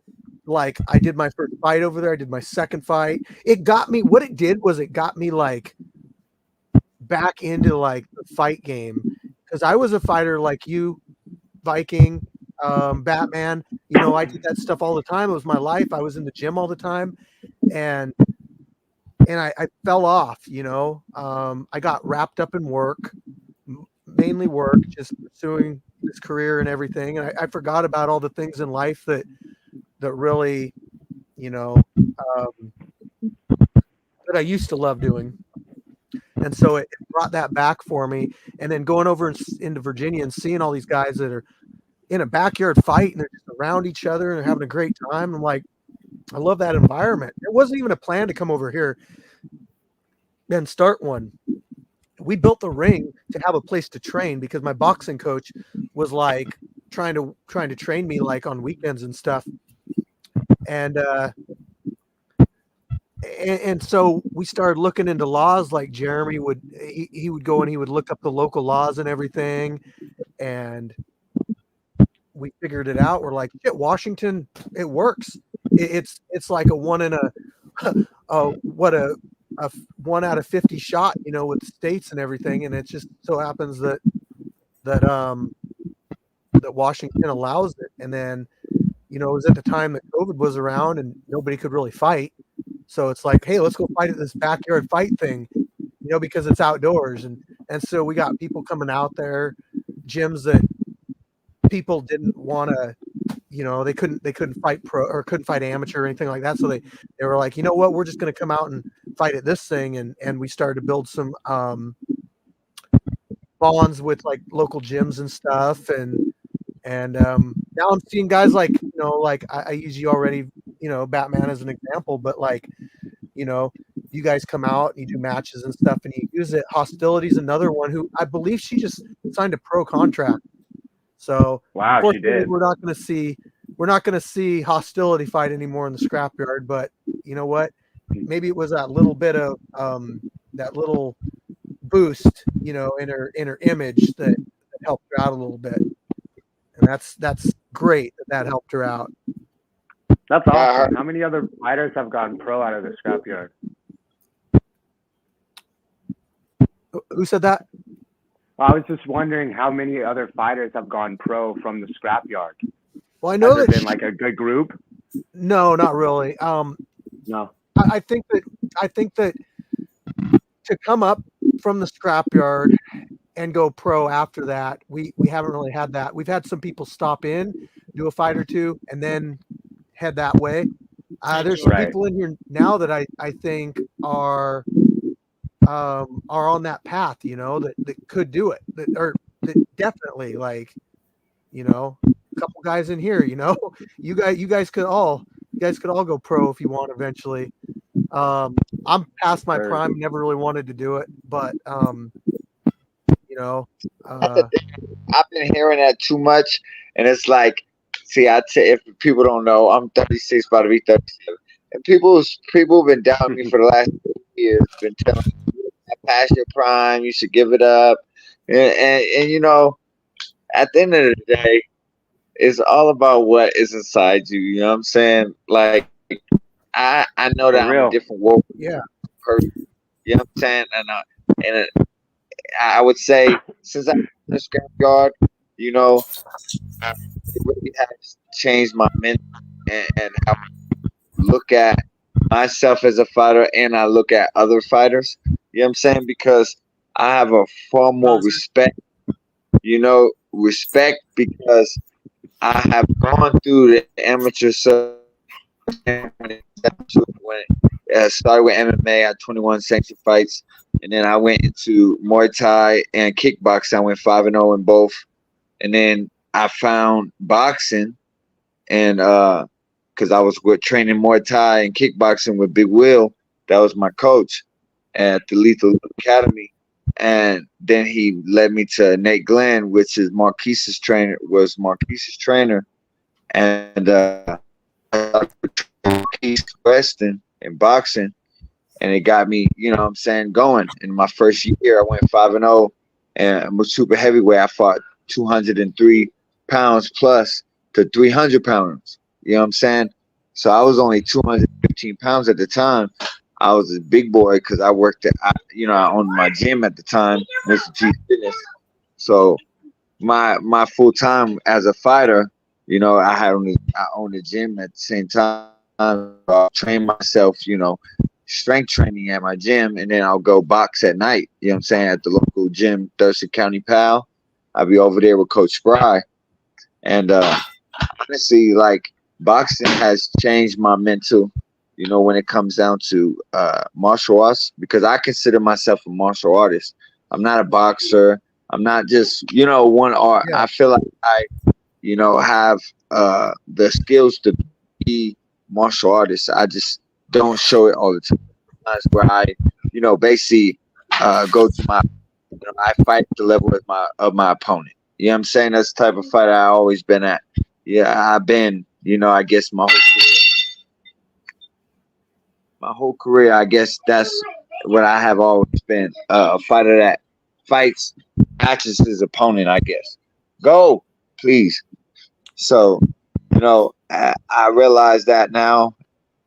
like I did my first fight over there. I did my second fight. It got me like back into like the fight game, because I was a fighter like you, Viking, Batman. You know, I did that stuff all the time. It was my life. I was in the gym all the time, and I fell off. You know, I got wrapped up in work, mainly work, just pursuing his career and everything, and I forgot about all the things in life that really, that I used to love doing. And so it brought that back for me. And then going over into Virginia and seeing all these guys that are in a backyard fight and they're just around each other and they're having a great time. I'm like, I love that environment. It wasn't even a plan to come over here and start one. We built the ring to have a place to train because my boxing coach was like trying to train me like on weekends and stuff. And so we started looking into laws. Like Jeremy would, he would go and he would look up the local laws and everything. And we figured it out. We're like, shit, Washington, it works. It's like a one in a 1 out of 50 shot, with states and everything. And it just so happens that Washington allows it. And then, it was at the time that COVID was around and nobody could really fight. So it's like, hey, let's go fight at this backyard fight thing, because it's outdoors. And so we got people coming out there, gyms that people didn't want to, they couldn't fight pro or couldn't fight amateur or anything like that. So they were like, you know what, we're just going to come out and fight at this thing. And we started to build some bonds with like local gyms and stuff. And now I'm seeing guys like, like I use you already, Batman as an example, but like, you guys come out and you do matches and stuff and you use it. Hostility's another one who I believe she just signed a pro contract. So wow, she did. We're not going to see Hostility fight anymore in the scrapyard, but you know what? Maybe it was that little bit of that little boost, in her image that helped her out a little bit. And that's great that helped her out. That's awesome. How many other fighters have gone pro out of the scrapyard? Who said that? I was just wondering how many other fighters have gone pro from the scrapyard. Well, I know Has that it been like a good group. No, not really. No. I think that to come up from the scrapyard and go pro after that, we haven't really had that. We've had some people stop in, do a fight or two, and then head that way. There's some people in here now that I think are on that path, that could do it, that definitely, like, a couple guys in here, you guys could all go pro if you want eventually. I'm past my prime, never really wanted to do it, but I've been hearing that too much, and it's like, see, if people don't know, I'm 36, about to be 37, and people have been doubting me for the last 2 years, been telling me, past your prime, you should give it up, and at the end of the day, it's all about what is inside you. You know what I'm saying? Like, I know that I'm a different world person. You know what I'm saying? And I would say, since I'm in the scrapyard, it really has changed my mental and how I look at myself as a fighter, and I look at other fighters. You know what I'm saying? Because I have a far more respect. Respect because I have gone through the amateur stuff when it started with MMA. I had 21 sanctioned fights, and then I went into Muay Thai and kickboxing. I went 5-0 in both, and then I found boxing, and because I was training Muay Thai and kickboxing with Big Will, that was my coach at the Lethal Academy. And then he led me to Nate Glenn, which is Marquise's trainer, and Marquise Weston in boxing, and it got me, going. In my first year, I went 5-0, and I'm a super heavyweight. I fought 203 pounds plus to 300 pounds. You know what I'm saying? So I was only 215 pounds at the time. I was a big boy because I worked I owned my gym at the time, Mr. G Fitness. So my full time as a fighter, I owned a gym at the same time. I train myself, strength training at my gym, and then I'll go box at night. You know what I'm saying? At the local gym, Thurston County Pal. I'll be over there with Coach Fry. And honestly, like boxing has changed my mental, when it comes down to martial arts, because I consider myself a martial artist. I'm not a boxer. I'm not just, one art. Yeah. I feel like I, have the skills to be martial artist. I just don't show it all the time. That's where I, basically go to my, I fight at the level of my opponent. You know what I'm saying? That's the type of fighter I always been at. Yeah, I've been, I guess my whole career, I guess that's what I have always been. A fighter that fights, matches his opponent, I guess. Go, please. So, I realize that now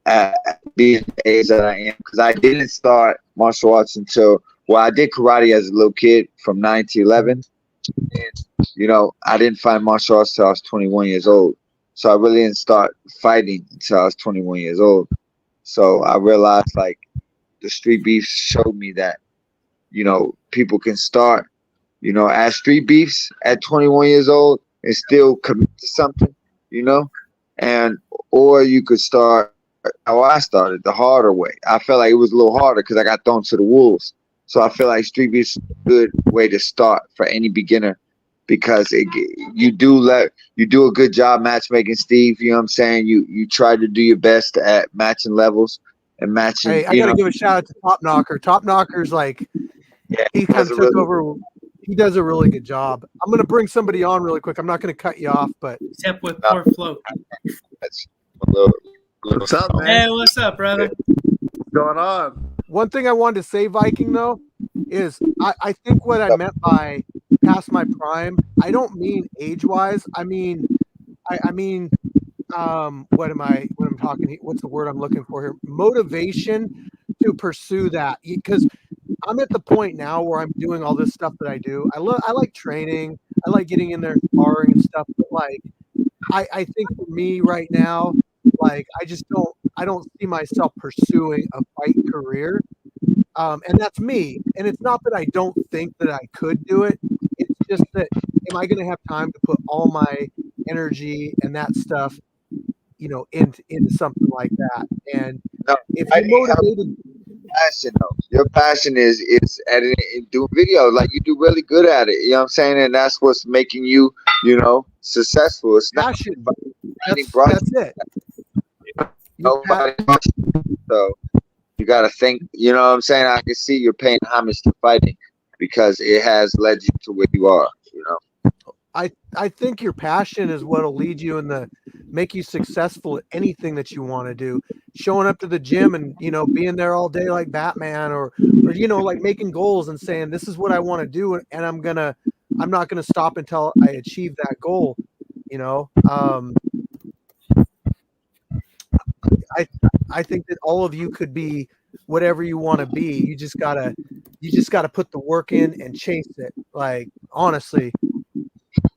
at being the age that I am, because I didn't start martial arts until, I did karate as a little kid from 9 to 11. And, I didn't find martial arts till I was 21 years old. So I really didn't start fighting until I was 21 years old. So I realized, like, the street beefs showed me that, people can start, as street beefs at 21 years old and still commit to something, and or you could start how I started, the harder way. I felt like it was a little harder because I got thrown to the wolves. So I feel like street beefs is a good way to start for any beginner, because you do a good job matchmaking, Steve. You know what I'm saying? You try to do your best at matching levels and matching. Hey, I gotta give a shout out to Top Knocker. Top Knocker's like, he kind of took over. He does a really good job. I'm gonna bring somebody on really quick. I'm not gonna cut you off, but Except with poor float. That's a little What's up, man? Hey, what's up, brother? What's going on? one thing I wanted to say, Viking, though, is I think what I meant by past my prime, I don't mean age-wise. I mean, what I'm talking? What's the word I'm looking for here? Motivation to pursue that, because I'm at the point now where I'm doing all this stuff that I do. I like training. I like getting in there and sparring and stuff. But like, I think for me right now, like I don't see myself pursuing a fight career. And that's me. And it's not that I don't think that I could do it. It's just that, am I going to have time to put all my energy and that stuff, into something like that? And No, if you're motivated, passion though. Your passion is editing and doing video. Like, you do really good at it. You know what I'm saying? And that's what's making you, successful. It's not passion. finding That's it. nobody. So you got to think. You know what I'm saying? I can see you're paying homage to fighting because it has led you to where you are. I think your passion is what'll lead you and make you successful at anything that you want to do. Showing up to the gym and being there all day like Batman, or like making goals and saying this is what I want to do, and I'm not gonna stop until I achieve that goal. I think that all of you could be whatever you want to be. You just gotta put the work in and chase it. Like, honestly.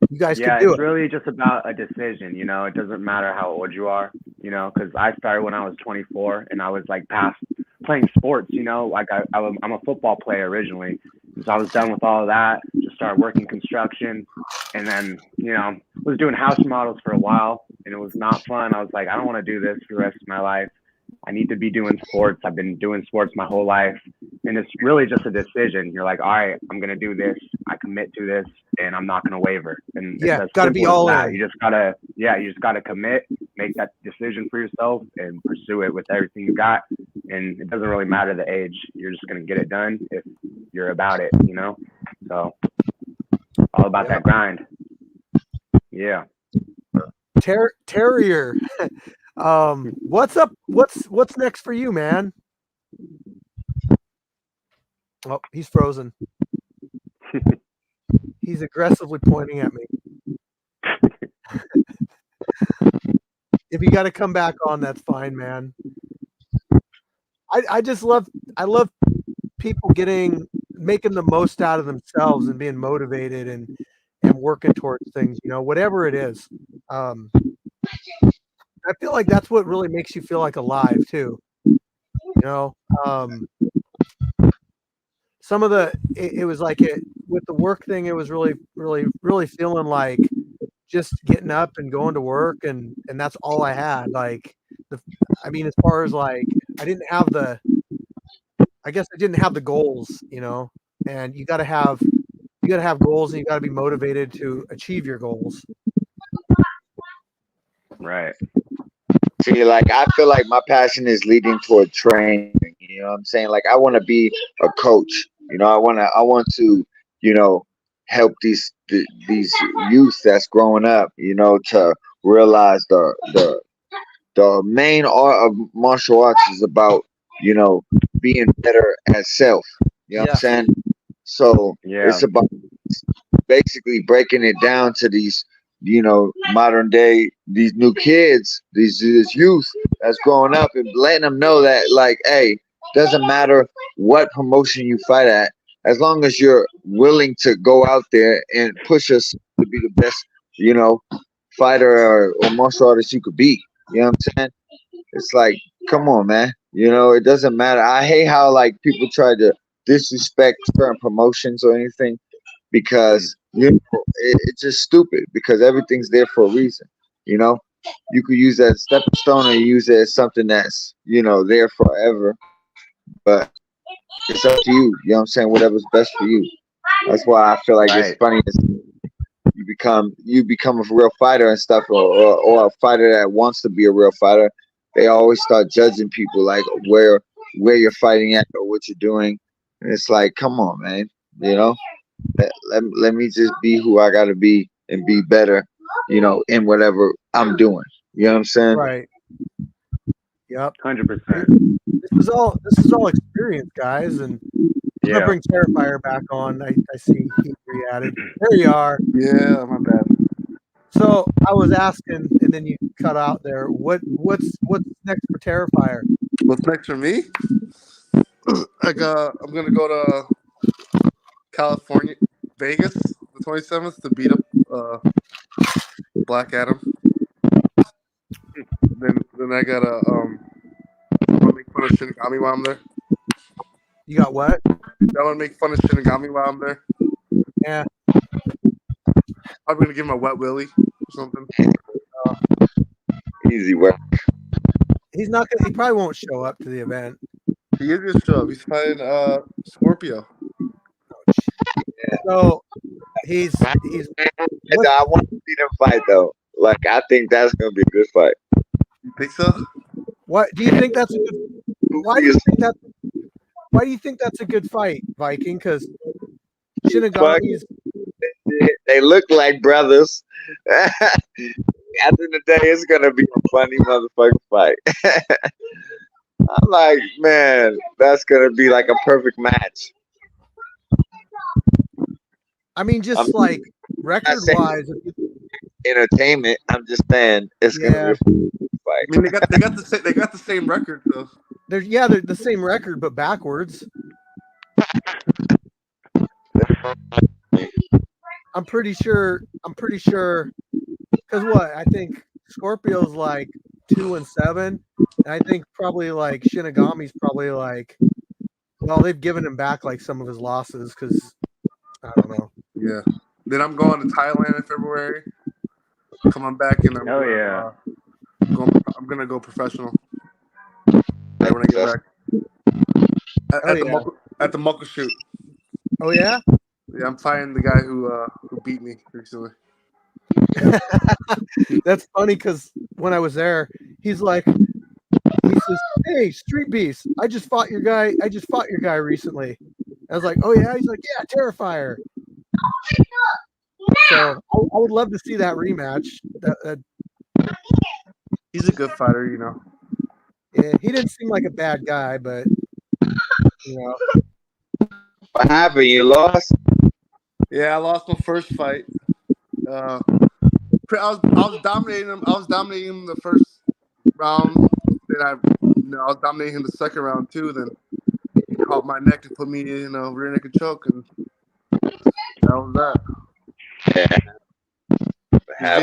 You guys can do it's it. really just about a decision. It doesn't matter how old you are, because I started when I was 24 and I was like past playing sports, like I'm a football player originally. So I was done with all of that, just started working construction, and then, was doing house models for a while, and it was not fun. I was like, I don't want to do this for the rest of my life. I need to be doing sports. I've been doing sports my whole life. And it's really just a decision. You're like, all right, I'm going to do this. I commit to this and I'm not going to waver. And it's got to be all in. You just got to commit, make that decision for yourself and pursue it with everything you got. And it doesn't really matter the age. You're just going to get it done if you're about it, So all about that grind. Yeah. Terrier. What's up? What's next for you, man? Oh, he's frozen. He's aggressively pointing at me. If you got to come back on, that's fine, man. I love people making the most out of themselves and being motivated and working towards things, whatever it is. I feel like that's what really makes you feel like alive too. Some of it was like with the work thing, it was really feeling like just getting up and going to work, and that's all I had. Like, I mean, as far as like, I didn't have the goals, you know. And you got to have goals, and you got to be motivated to achieve your goals. Right. See, like I feel like my passion is leading toward training. You know what I'm saying? Like I want to be a coach. You know, I want to, you know, help these youth that's growing up. You know, to realize the main art of martial arts is about, you know, being better at self. You know what I'm saying? So Yeah. it's about basically breaking it down to these, you know, modern day, these new kids, these youth that's growing up, and letting them know that, like, hey, doesn't matter what promotion you fight at, as long as you're willing to go out there and push us to be the best, you know, fighter or martial artist you could be. You know what I'm saying? It's like, come on, man. You know, it doesn't matter. I hate how like people try to disrespect certain promotions or anything, because you know it's just stupid, because everything's there for a reason. You know, you could use that stepping stone or use it as something that's, you know, there forever, but it's up to you. You know what I'm saying? Whatever's best for you. That's why I feel like it's Right. funny. You become a real fighter and stuff, or a fighter that wants to be a real fighter. They always start judging people like where you're fighting at or what you're doing, and it's like, come on, man. You know, let me just be who I gotta be and be better, you know, in whatever I'm doing. You know what I'm saying? Right. Yep. 100%. This is all experience, guys, and I'm gonna Yeah. bring Terrifier back on. I see he re-added. There you are. Yeah, my bad. So I was asking, and then you cut out there. What's next for Terrifier? What's next for me? I'm gonna go to California, Vegas, the 27th to beat up Black Adam. Then I gotta I'm gonna make fun of Shinigami while I'm there. You got what? I'm gonna make fun of Shinigami while I'm there. Yeah. I'm gonna give him a wet willy or something. Easy work. He's not gonna. He probably won't show up to the event. He is gonna show up. He's fighting Scorpio. So he's. I want to see them fight though. Like I think that's gonna be a good fight. You think so? What do you think that's a good? Why do you think that's a good fight, Viking? Because Shinigami's. They look like brothers. At the end of the day, it's gonna be a funny motherfucking fight. I'm like, man, that's gonna be like a perfect match. I mean, just like record-wise. Entertainment. I'm just saying it's gonna be a fight. I mean, they got the same record though. They're the same record, but backwards. I'm pretty sure. Because what? I think Scorpio's like 2-7, and I think probably like Shinigami's probably like. Well, they've given him back like some of his losses because I don't know. Yeah. Then I'm going to Thailand in February. Coming back and I'm gonna go professional. Right when I get back. At the Muckle Shoot. Oh yeah? Yeah, I'm fighting the guy who beat me recently. That's funny because when I was there, he says, "Hey, Streetbeefs, I just fought your guy recently." I was like, "Oh yeah?" He's like, "Yeah, Terrifier." So I would love to see that rematch. He's a good fighter, you know. Yeah, he didn't seem like a bad guy, but you know. What happened? You lost? Yeah, I lost my first fight. I was dominating him. I was dominating him the first round. Then I was dominating him the second round too. Then he caught my neck and put me in a rear naked choke, and that was that. Yeah.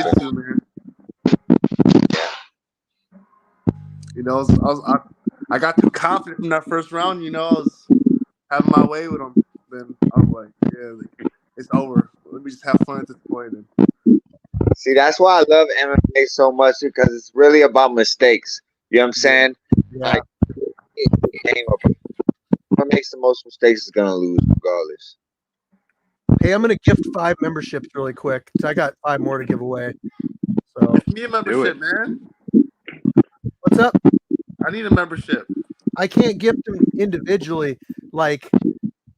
Jiu-jitsu, man. You know, I got too confident in that first round. You know, I was having my way with him. Then I was like, yeah, it's over. Let me just have fun at this point. And See, that's why I love MMA so much because it's really about mistakes. You know what I'm saying? yeah, Like, it ain't about whoever makes the most mistakes is gonna lose regardless. Hey, I'm gonna gift 5 memberships really quick. So I got 5 more to give away. So give me a membership, man. what's up? I need a membership. I can't gift them individually. Like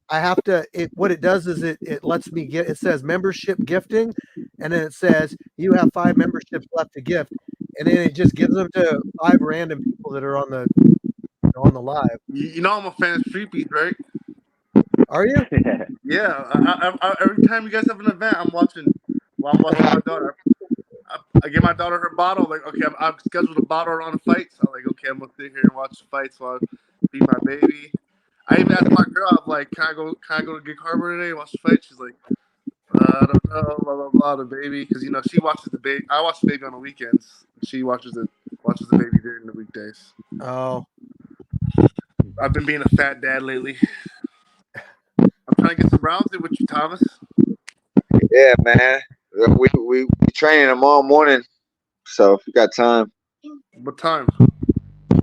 I have to. What it does is it lets me get. It says membership gifting, and then it says you have 5 memberships left to gift, and then it just gives them to 5 random people that are on the live. You know I'm a fan of Streetbeefs, right? Are you? Yeah. I, every time you guys have an event, I'm watching. Well, I'm watching my daughter. I give my daughter her bottle. Like, okay, I've scheduled a bottle around the fights. I'm like, okay, I'm gonna sit here and watch the fights while I feed my baby. I even asked my girl, I'm like, can I go to Gig Harbor today and watch the fight? She's like, I don't know, blah blah blah. The baby, because she watches the baby. I watch the baby on the weekends. She watches the baby during the weekdays. Oh, I've been being a fat dad lately. I'm trying to get some rounds in with you, Thomas. Yeah, man. We training tomorrow morning, so if you got time, What time?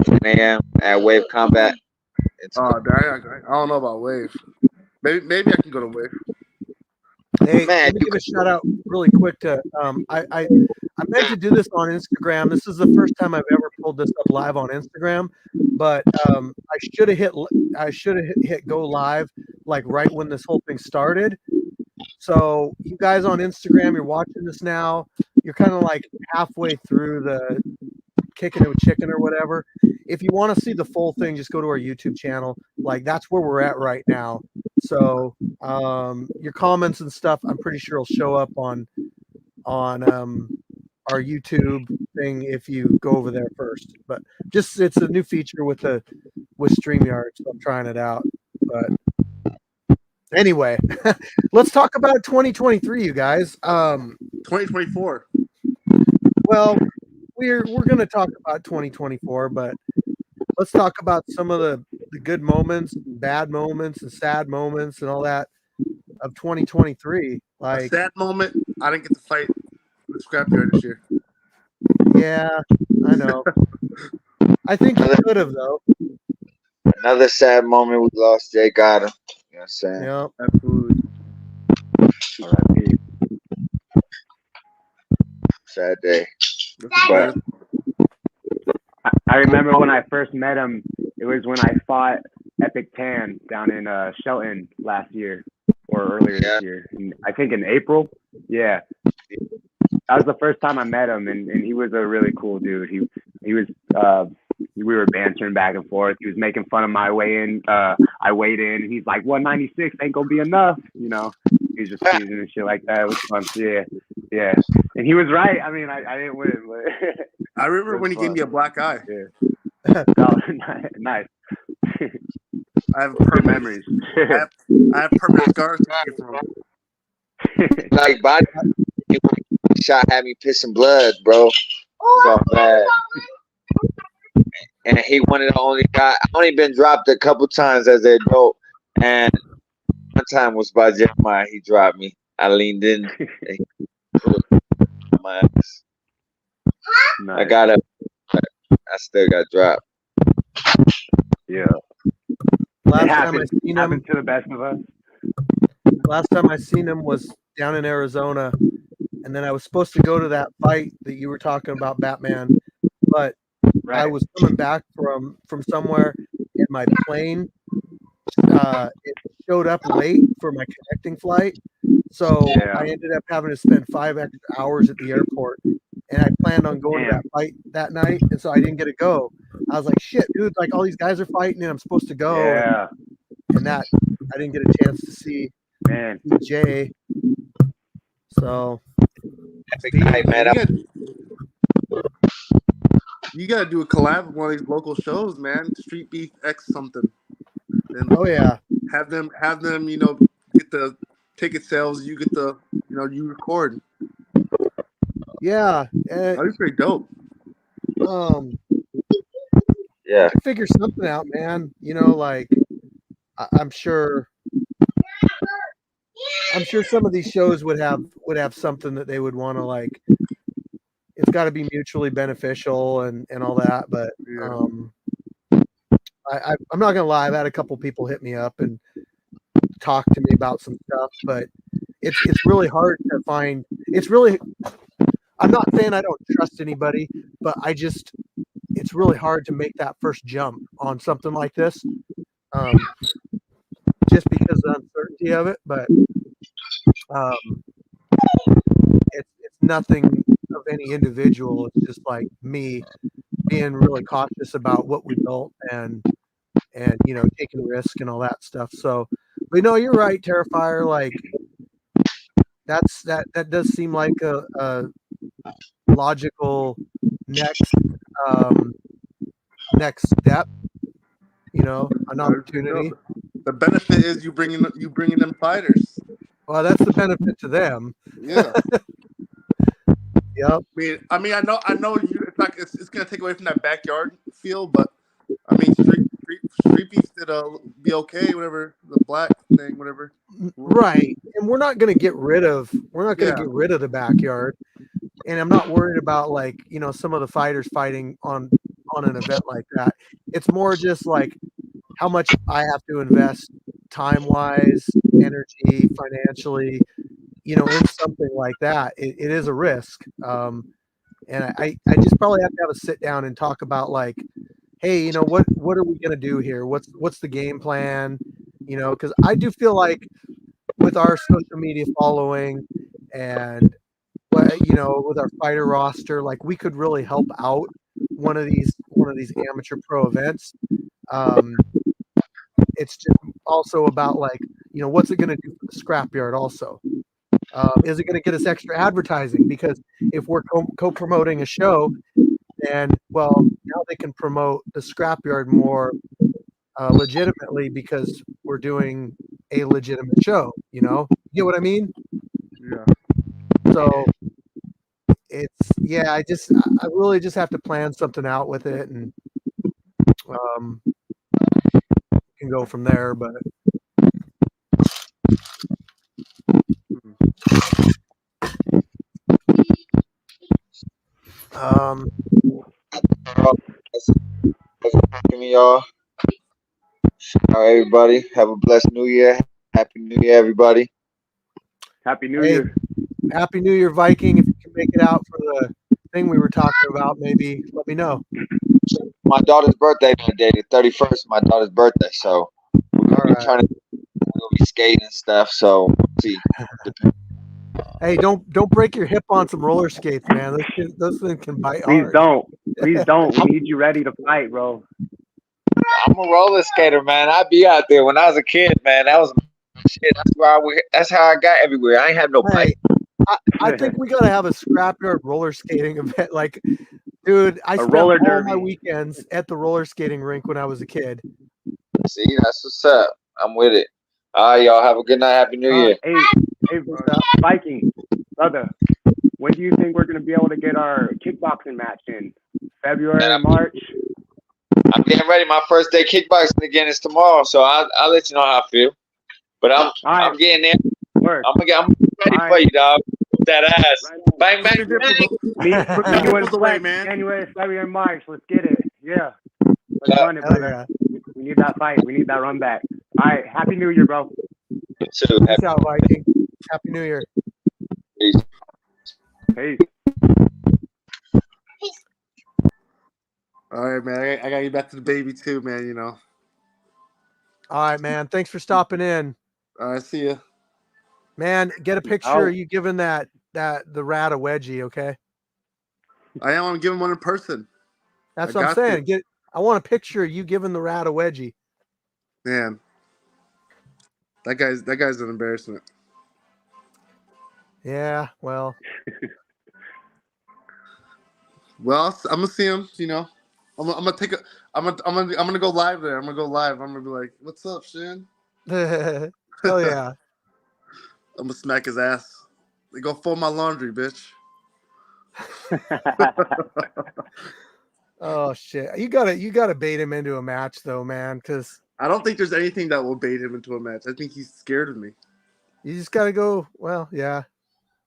10 a.m. at Wave Combat. I don't know about Wave. Maybe I can go to Wave. hey, Man, let me give a shout out really quick to I meant to do this on Instagram. This is the first time I've ever pulled this up live on Instagram, but I should have hit go live like right when this whole thing started. So you guys on Instagram, you're watching this now. You're kind of like halfway through the Kickin' It with Chicken or whatever. If you want to see the full thing, just go to our YouTube channel. Like that's where we're at right now. So your comments and stuff, I'm pretty sure will show up on our YouTube thing if you go over there first. But just it's a new feature with StreamYard, so I'm trying it out. But anyway, let's talk about 2023, you guys. 2024. Well, we're going to talk about 2024, but let's talk about some of the good moments, bad moments, and sad moments, and all that of 2023. A Like, sad moment. I didn't get to fight the Scrapyard this year. yeah, I know. I think you could have though. Another sad moment. We lost Jay Gotta. You know what I'm saying? Yeah. Absolutely. R.I.P. Sad day. But I remember when I first met him, it was when I fought Epic Tan down in Shelton last year or earlier this year. I think in April. Yeah. That was the first time I met him, and he was a really cool dude. He was we were bantering back and forth. He was making fun of my weigh-in. I weighed in, and he's like, 196 ain't gonna be enough, you know. He was just teasing and shit like that. It was fun. Yeah. And he was right. I mean, I didn't win, but I remember when he gave me a black eye. Yeah. Oh, nice. I have Good permanent memories. I have permanent scars to keep from him. Like body shot had me pissing blood, bro. So bad. And he one of the only guy. I only been dropped a couple times as an adult, and one time was by Jeremiah. He dropped me. I leaned in. My ass. Nice. I got up. I still got dropped. Yeah. Last It time I seen him, happened to the best of us. last time I seen him was down in Arizona, and then I was supposed to go to that fight that you were talking about, Batman, but Right. I was coming back from somewhere, and my plane it showed up late for my connecting flight, so Yeah. I ended up having to spend 5 extra hours at the airport, and I planned on going to that fight that night, and so I didn't get to go. I was like, shit, dude, like all these guys are fighting, and I'm supposed to go, Yeah. and that I didn't get a chance to see Man. Jay. So Epic night, man. You gotta do a collab with one of these local shows, man. Street Beef X something. And oh yeah, have them, get the ticket sales. You get the, you record. yeah, That'd be pretty dope. Yeah. figure something out, man. Like I'm sure I'm sure some of these shows would have something that they would want to like. It's got to be mutually beneficial and all that. But Yeah. I'm not gonna lie. I've had a couple people hit me up and talk to me about some stuff, but it's really hard to find. It's really. I'm not saying I don't trust anybody, but it's really hard to make that first jump on something like this, just because of the uncertainty of it. But it's nothing of any individual. It's just like me being really cautious about what we built and taking risk and all that stuff. So, but no, you're right, Terrifier. Like that does seem like a logical next step. An opportunity. The benefit is you bringing them fighters. Well, that's the benefit to them. Yeah. Yep. I mean, I know. It's gonna take away from that backyard feel, but I mean, Street Beefs did be okay, whatever the black thing, whatever. Right, and we're not gonna get rid of the backyard, and I'm not worried about like some of the fighters fighting on an event like that. It's more just like how much I have to invest time wise, energy, financially, in something like that. It is a risk. And I just probably have to have a sit down and talk about like, hey, what are we gonna do here? What's the game plan? Because I do feel like with our social media following and with our fighter roster, like we could really help out one of these amateur pro events. It's just also about like, what's it gonna do for the scrapyard also? Is it going to get us extra advertising? Because if we're co-promoting a show, then now they can promote the scrapyard more legitimately because we're doing a legitimate show. You get what I mean? Yeah. So I really just have to plan something out with it, and can go from there. But y'all. All right, everybody. Have a blessed New Year. Happy New Year, everybody. Happy New Year. Happy New Year, Viking. If you can make it out for the thing we were talking about, maybe let me know. My daughter's birthday that day, the 31st, my daughter's birthday. So we're gonna be skating and stuff. So see. Hey, don't break your hip on some roller skates, man. Those things can bite Please hard. Please don't. We need you ready to fight, bro. I'm a roller skater, man. I'd be out there when I was a kid, man. That was shit. That's how I got everywhere. I ain't have no bike. I think we gotta have a scrapyard roller skating event. Like, dude, I spent all my weekends at the roller skating rink when I was a kid. See, that's what's up. I'm with it. All right, y'all. Have a good night. Happy New Year. Hey, Viking, brother. When do you think we're gonna be able to get our kickboxing match in? February, March? I'm getting ready. My first day kickboxing again is tomorrow, so I'll let you know how I feel. But I'm getting there. Word. I'm ready for you, dog. That ass. Bang, bang, bang. You want to play, man? January, February, March. Let's get it. Yeah. Let's run it, brother. Yeah. We need that fight. We need that run back. All right. Happy New Year, bro. You too. Peace out, Viking. Happy New Year. Peace. Peace. All right, man. I got you back to the baby too, man. All right, man. Thanks for stopping in. All right, see ya. Man, get a picture of you giving the rat a wedgie, okay? I want to give him one in person. That's what I'm saying. I want a picture of you giving the rat a wedgie. Man, that guy's an embarrassment. Yeah, well. Well, I'm gonna see him. I'm gonna go live there. I'm gonna go live. I'm gonna be like, "What's up, Shin?" Hell yeah. I'm gonna smack his ass. They go fold my laundry, bitch. Oh shit! You gotta bait him into a match though, man. Because I don't think there's anything that will bait him into a match. I think he's scared of me. You just got to go. Well, yeah.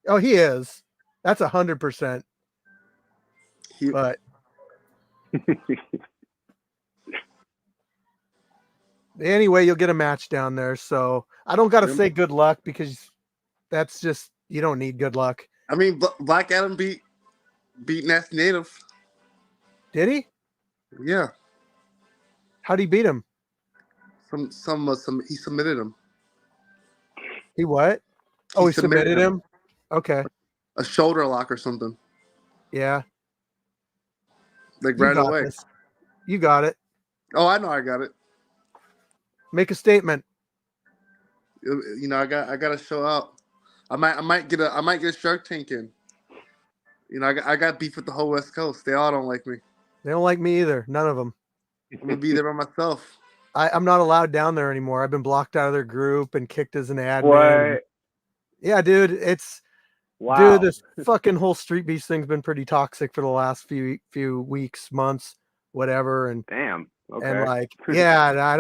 Oh, he is. That's 100%. But anyway, you'll get a match down there. So I don't got to say good luck because that's just, you don't need good luck. I mean, Black Adam beat Nasty Native. Did he? Yeah. How'd he beat him? He submitted him. He what? Oh, he submitted him? Okay. A shoulder lock or something. Yeah. Like right away. This. You got it. Oh, I know I got it. Make a statement. You know, I got to show out. I might get a Shark Tank in. You know, I got beef with the whole West Coast. They all don't like me. They don't like me either. None of them. I'm gonna be there by myself. I'm not allowed down there anymore. I've been blocked out of their group and kicked as an admin. What? Yeah, dude. It's wow. Dude, this fucking whole Streetbeefs thing's been pretty toxic for the last few weeks, months, whatever. And damn. Okay. And like, yeah,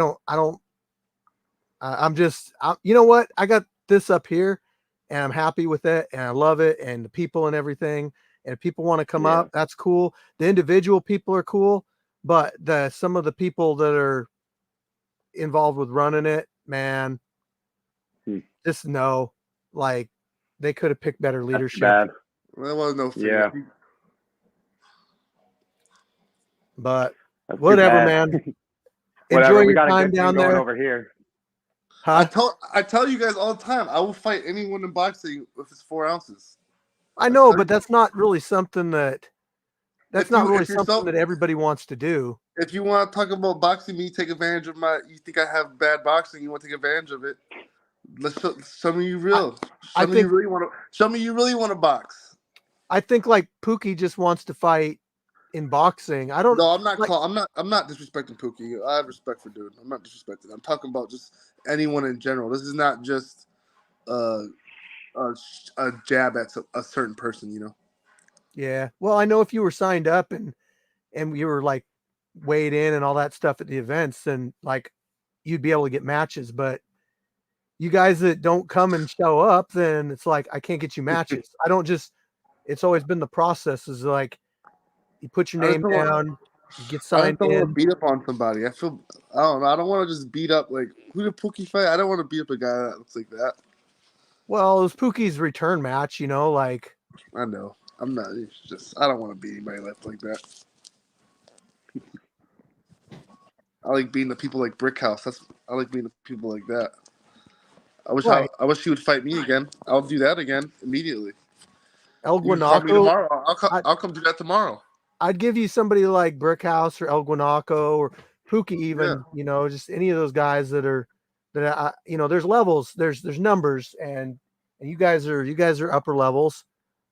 I'm just, you know what? I got this up here and I'm happy with it and I love it and the people and everything. And if people want to come up, that's cool. The individual people are cool, but some of the people that are involved with running it, man, just know, like, they could have picked better leadership. Bad. There was no fear. Yeah. But whatever, man. Enjoy your time down there. Over here. Huh? I tell you guys all the time, I will fight anyone in boxing if it's 4 ounces. I know, but that's not really something that everybody wants to do. If you want to talk about boxing, me take advantage of you think I have bad boxing, you want to take advantage of it. Let's show me you real. Show me you really want to box. I think like Pookie just wants to fight in boxing. I don't. No, I'm not. I'm not disrespecting Pookie. I have respect for dude. I'm not disrespecting. I'm talking about just anyone in general. This is not just a jab at a certain person. You know. Yeah. Well, I know if you were signed up and you were like weighed in and all that stuff at the events, then like you'd be able to get matches. But you guys that don't come and show up, then it's like I can't get you matches. I don't just. It's always been the process is like you put your name down, you get signed in. I don't want to beat up on somebody. I don't know. I don't want to just beat up like who did Pookie fight? I don't want to beat up a guy that looks like that. Well, it was Pookie's return match, you know, like I know. I'm not. It's just I don't want to beat anybody left like that. I like beating the people like Brickhouse. I like beating the people like that. I wish he would fight me again. I'll do that again immediately. El Guanaco. I'll come do that tomorrow. I'd give you somebody like Brickhouse or El Guanaco or Pookie, even you know, just any of those guys that you know. There's levels, there's numbers, and you guys are upper levels.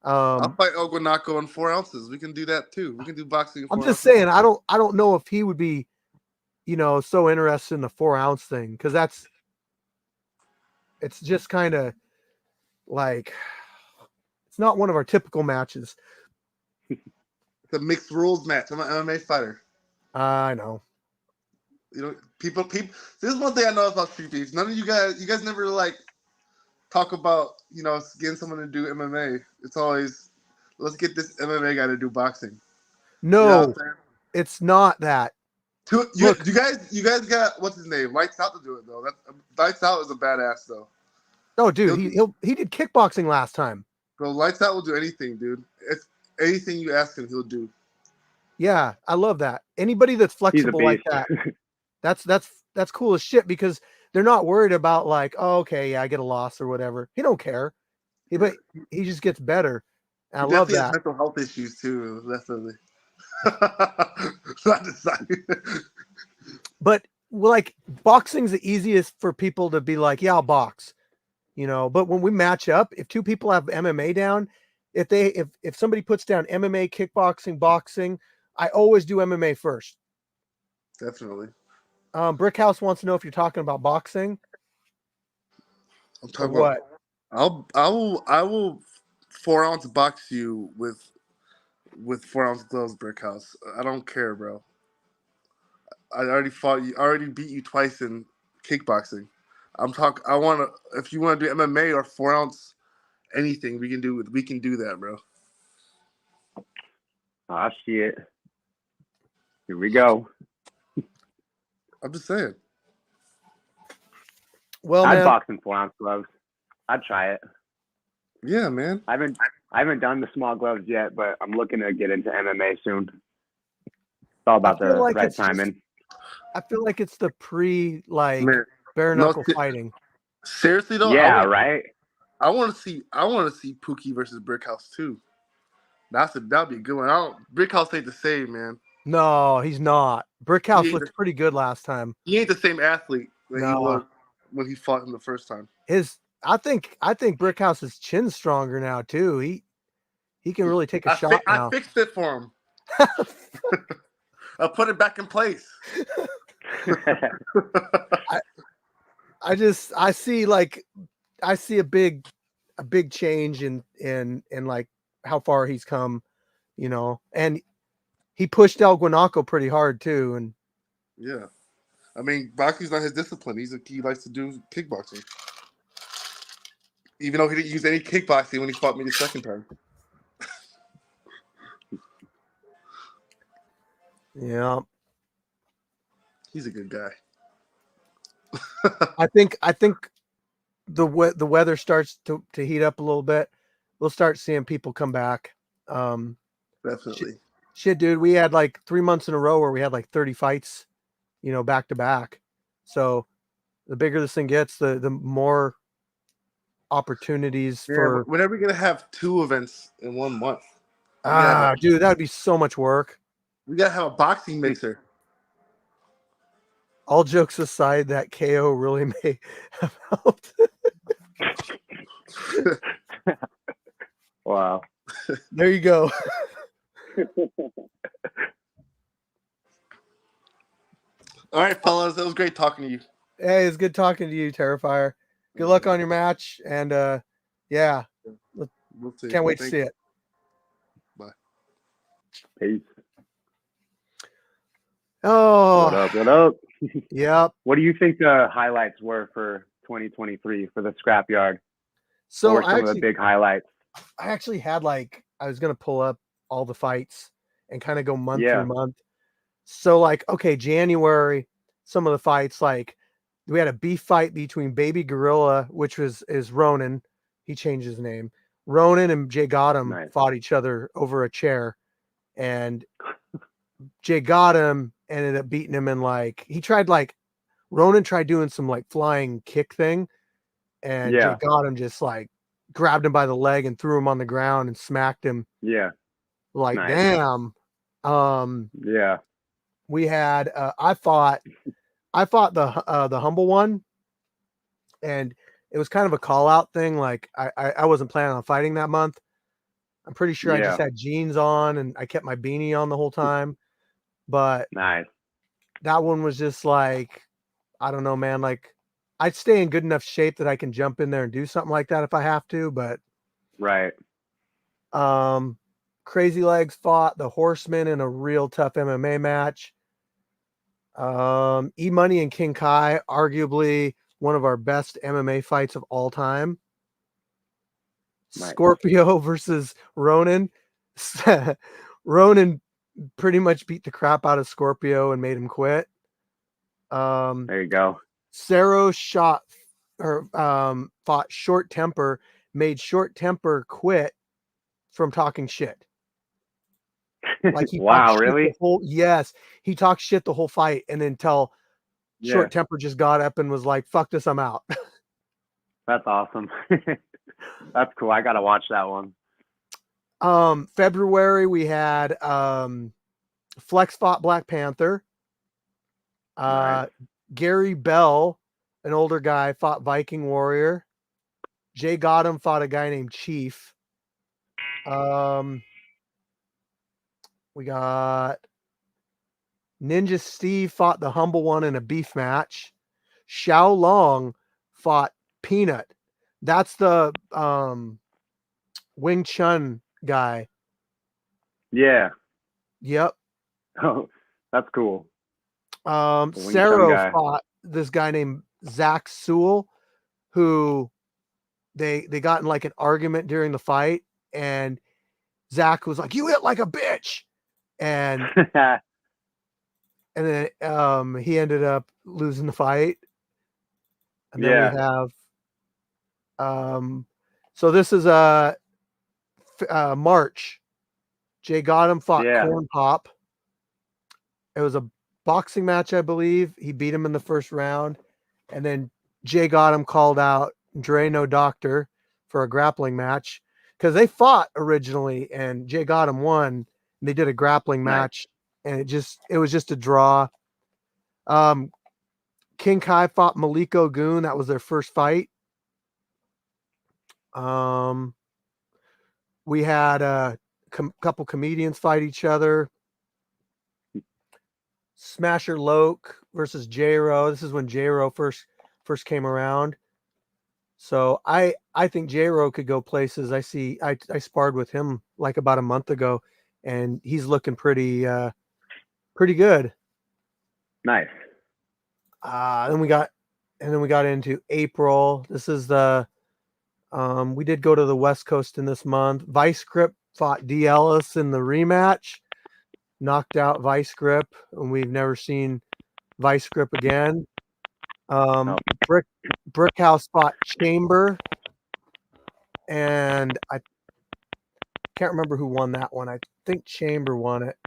I'll fight El Guanaco in 4 ounces. We can do that too. We can do boxing. In 4 I'm just saying, I don't know if he would be, you know, so interested in the 4 ounce thing because it's just kind of like it's not one of our typical matches. It's a mixed rules match. I'm an MMA fighter. I know. You know, people. This is one thing I know about Street Beefs. None of you guys never like talk about, you know, getting someone to do MMA. It's always let's get this MMA guy to do boxing. No, you know it's not that. You guys got what's his name? Lights Out to do it though. Lights Out is a badass though. Oh, dude, he did kickboxing last time. So Lights Out will do anything, dude. It's anything you ask him, he'll do. Yeah, I love that. Anybody that's flexible like that, that's cool as shit because they're not worried about like, oh, okay, yeah, I get a loss or whatever. He don't care. But he just gets better. And I love that. Has mental health issues too, definitely. But like boxing's the easiest for people to be like, yeah, I'll box. You know, but when we match up, if two people have MMA down, if somebody puts down MMA, kickboxing, boxing, I always do MMA first. Definitely. Brickhouse wants to know if you're talking about boxing. I'm talking about what? I will 4 ounce box you with 4 ounce gloves, Brickhouse. I don't care, bro. I already fought you. I already beat you twice in kickboxing. I'm talking. I want to. If you want to do MMA or 4-ounce anything, we can do that, bro. Oh shit. Here we go. I'm just saying. Well, I'd man, box in 4-ounce gloves. I'd try it. Yeah, man. I haven't done the small gloves yet, but I'm looking to get into MMA soon. It's all about the like right it's just- timing. I feel like it's the Man, bare no, knuckle fighting. Seriously though, Yeah, right. I want to see Pookie versus Brickhouse too. That'd be a good one. Brickhouse ain't the same, man. No, he's not. Brickhouse He ain't looked pretty good last time. He ain't the same athlete that he No. was when he fought him the first time. I think Brickhouse's chin's stronger now too. He can really take a shot now. I fixed it for him. I put it back in place. I see a big change in like how far he's come, you know, and he pushed El Guanaco pretty hard too. And yeah, I mean, boxing's not his discipline. He likes to do kickboxing, even though he didn't use any kickboxing when he fought me the second time. yeah, he's a good guy. I think the weather starts to heat up a little bit. We'll start seeing people come back. Definitely. Shit, dude, we had like 3 months in a row where we had like 30 fights, you know, back to back. So the bigger this thing gets, the more opportunities for. When are we gonna have 2 events in 1 month? Dude, that would be so much work. We gotta have a boxing mixer. All jokes aside, that KO really may have helped. Wow. There you go. All right, fellas, it was great talking to you. Hey, it's good talking to you, Terrifier. Good luck on your match, and yeah, We'll see. Can't wait to see it. Bye. Peace. Oh, What up? Yep. What do you think the highlights were for 2023 for the Scrapyard? So what were some of the big highlights? I actually had I was gonna pull up all the fights and kind of go month through month. So okay, January, some of the fights, we had a beef fight between Baby Gorilla, which is Ronan. He changed his name. Ronan and Jay Gotham fought each other over a chair, and Jay Gotham ended up beating him in he tried Ronan tried doing some flying kick thing, and Jay Gotham just grabbed him by the leg and threw him on the ground and smacked him. Yeah. Damn. Yeah. We had I fought the Humble One, and it was kind of a call out thing. I wasn't planning on fighting that month. I'm pretty sure I just had jeans on and I kept my beanie on the whole time. But that one was just I don't know, man. I'd stay in good enough shape that I can jump in there and do something like that if I have to. But Crazy Legs fought the Horseman in a real tough MMA match. E-Money and King Kai, arguably one of our best MMA fights of all time. Scorpio versus Ronan. Ronan pretty much beat the crap out of Scorpio and made him quit. There you go. Cero fought Short Temper, made Short Temper quit from talking shit. Wow, really? Yes, he talked shit the whole fight, and until Short Temper just got up and was like, "Fuck this, I'm out." That's awesome. That's cool. I gotta watch that one. February we had Flex fought Black Panther. Gary Bell, an older guy, fought Viking Warrior. Jay Gotham fought a guy named Chief. We got Ninja Steve fought the Humble One in a beef match. Xiao Long fought Peanut. That's the Wing Chun guy. Yeah. Yep. Oh, that's cool. Cero fought this guy named Zach Sewell, who they got in like an argument during the fight, and Zach was like, "You hit like a bitch," and then he ended up losing the fight. And then we have so this is March. Jay Gotham fought Corn Pop. It was a boxing match, I believe. He beat him in the first round, and then Jay Gotham called out Dre No Doctor for a grappling match because they fought originally, and Jay Gotham won. And they did a grappling match, and it was just a draw. King Kai fought Maliko Goon. That was their first fight. We had a couple comedians fight each other. Smasher Loke versus J-Ro. This is when J-Ro first came around. So I think J-Ro could go places. I sparred with him like about a month ago, and he's looking pretty good. Nice. Then we got into April. This is the we did go to the West Coast in this month. Vice Grip fought D. Ellis in the rematch. Knocked out Vice Grip, and we've never seen Vice Grip again. Brickhouse fought Chamber, and I can't remember who won that one. I think Chamber won it.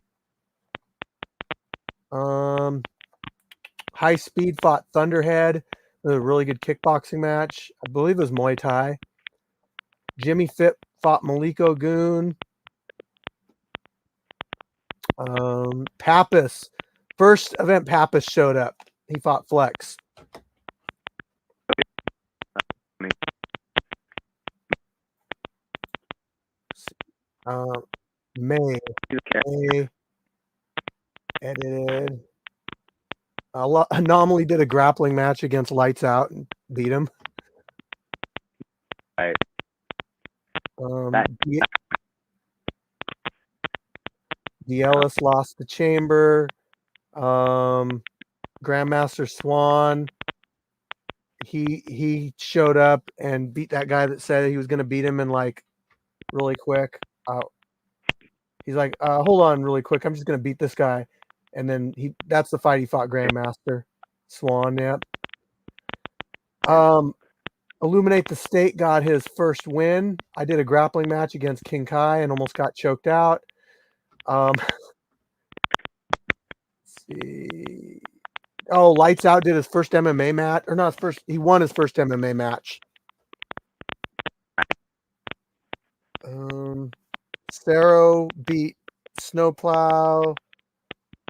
High Speed fought Thunderhead. It was a really good kickboxing match. I believe it was Muay Thai. Jimmy Fit fought Maliko Goon. Pappas. First event Pappas showed up. He fought Flex. May edited. Anomaly did a grappling match against Lights Out and beat him. Right. D. Ellis lost the Chamber. Grandmaster Swan. He showed up and beat that guy that said he was going to beat him in like really quick. He's like, hold on really quick. I'm just going to beat this guy. And then that's the fight he fought Grandmaster Swan. Yep. Illuminate the State got his first win. I did a grappling match against King Kai and almost got choked out. Let's see. Oh, Lights Out did his first MMA match, or not his first. He won his first MMA match. Saro beat Snowplow.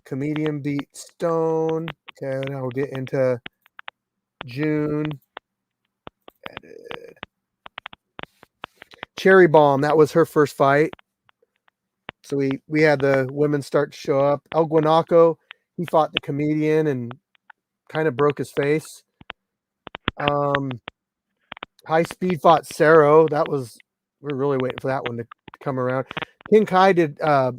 Comedian beat Stone. Okay, now we'll get into June. Cherry Bomb, that was her first fight. So we had the women start to show up. El Guanaco, he fought the comedian and kind of broke his face. High Speed fought Saro. We're really waiting for that one to come around. King Kai did a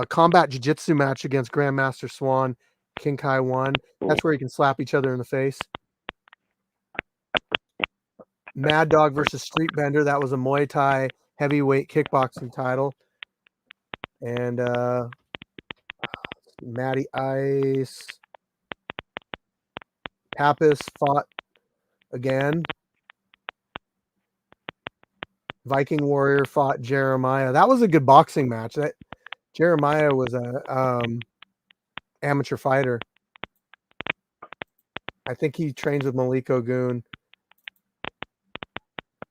combat jiu-jitsu match against Grandmaster Swan. King Kai won. That's where you can slap each other in the face. Mad Dog versus Street Bender. That was a Muay Thai heavyweight kickboxing title. And Matty Ice. Pappas fought again. Viking Warrior fought Jeremiah. That was a good boxing match. That Jeremiah was a amateur fighter. I think he trains with Maliko Goon.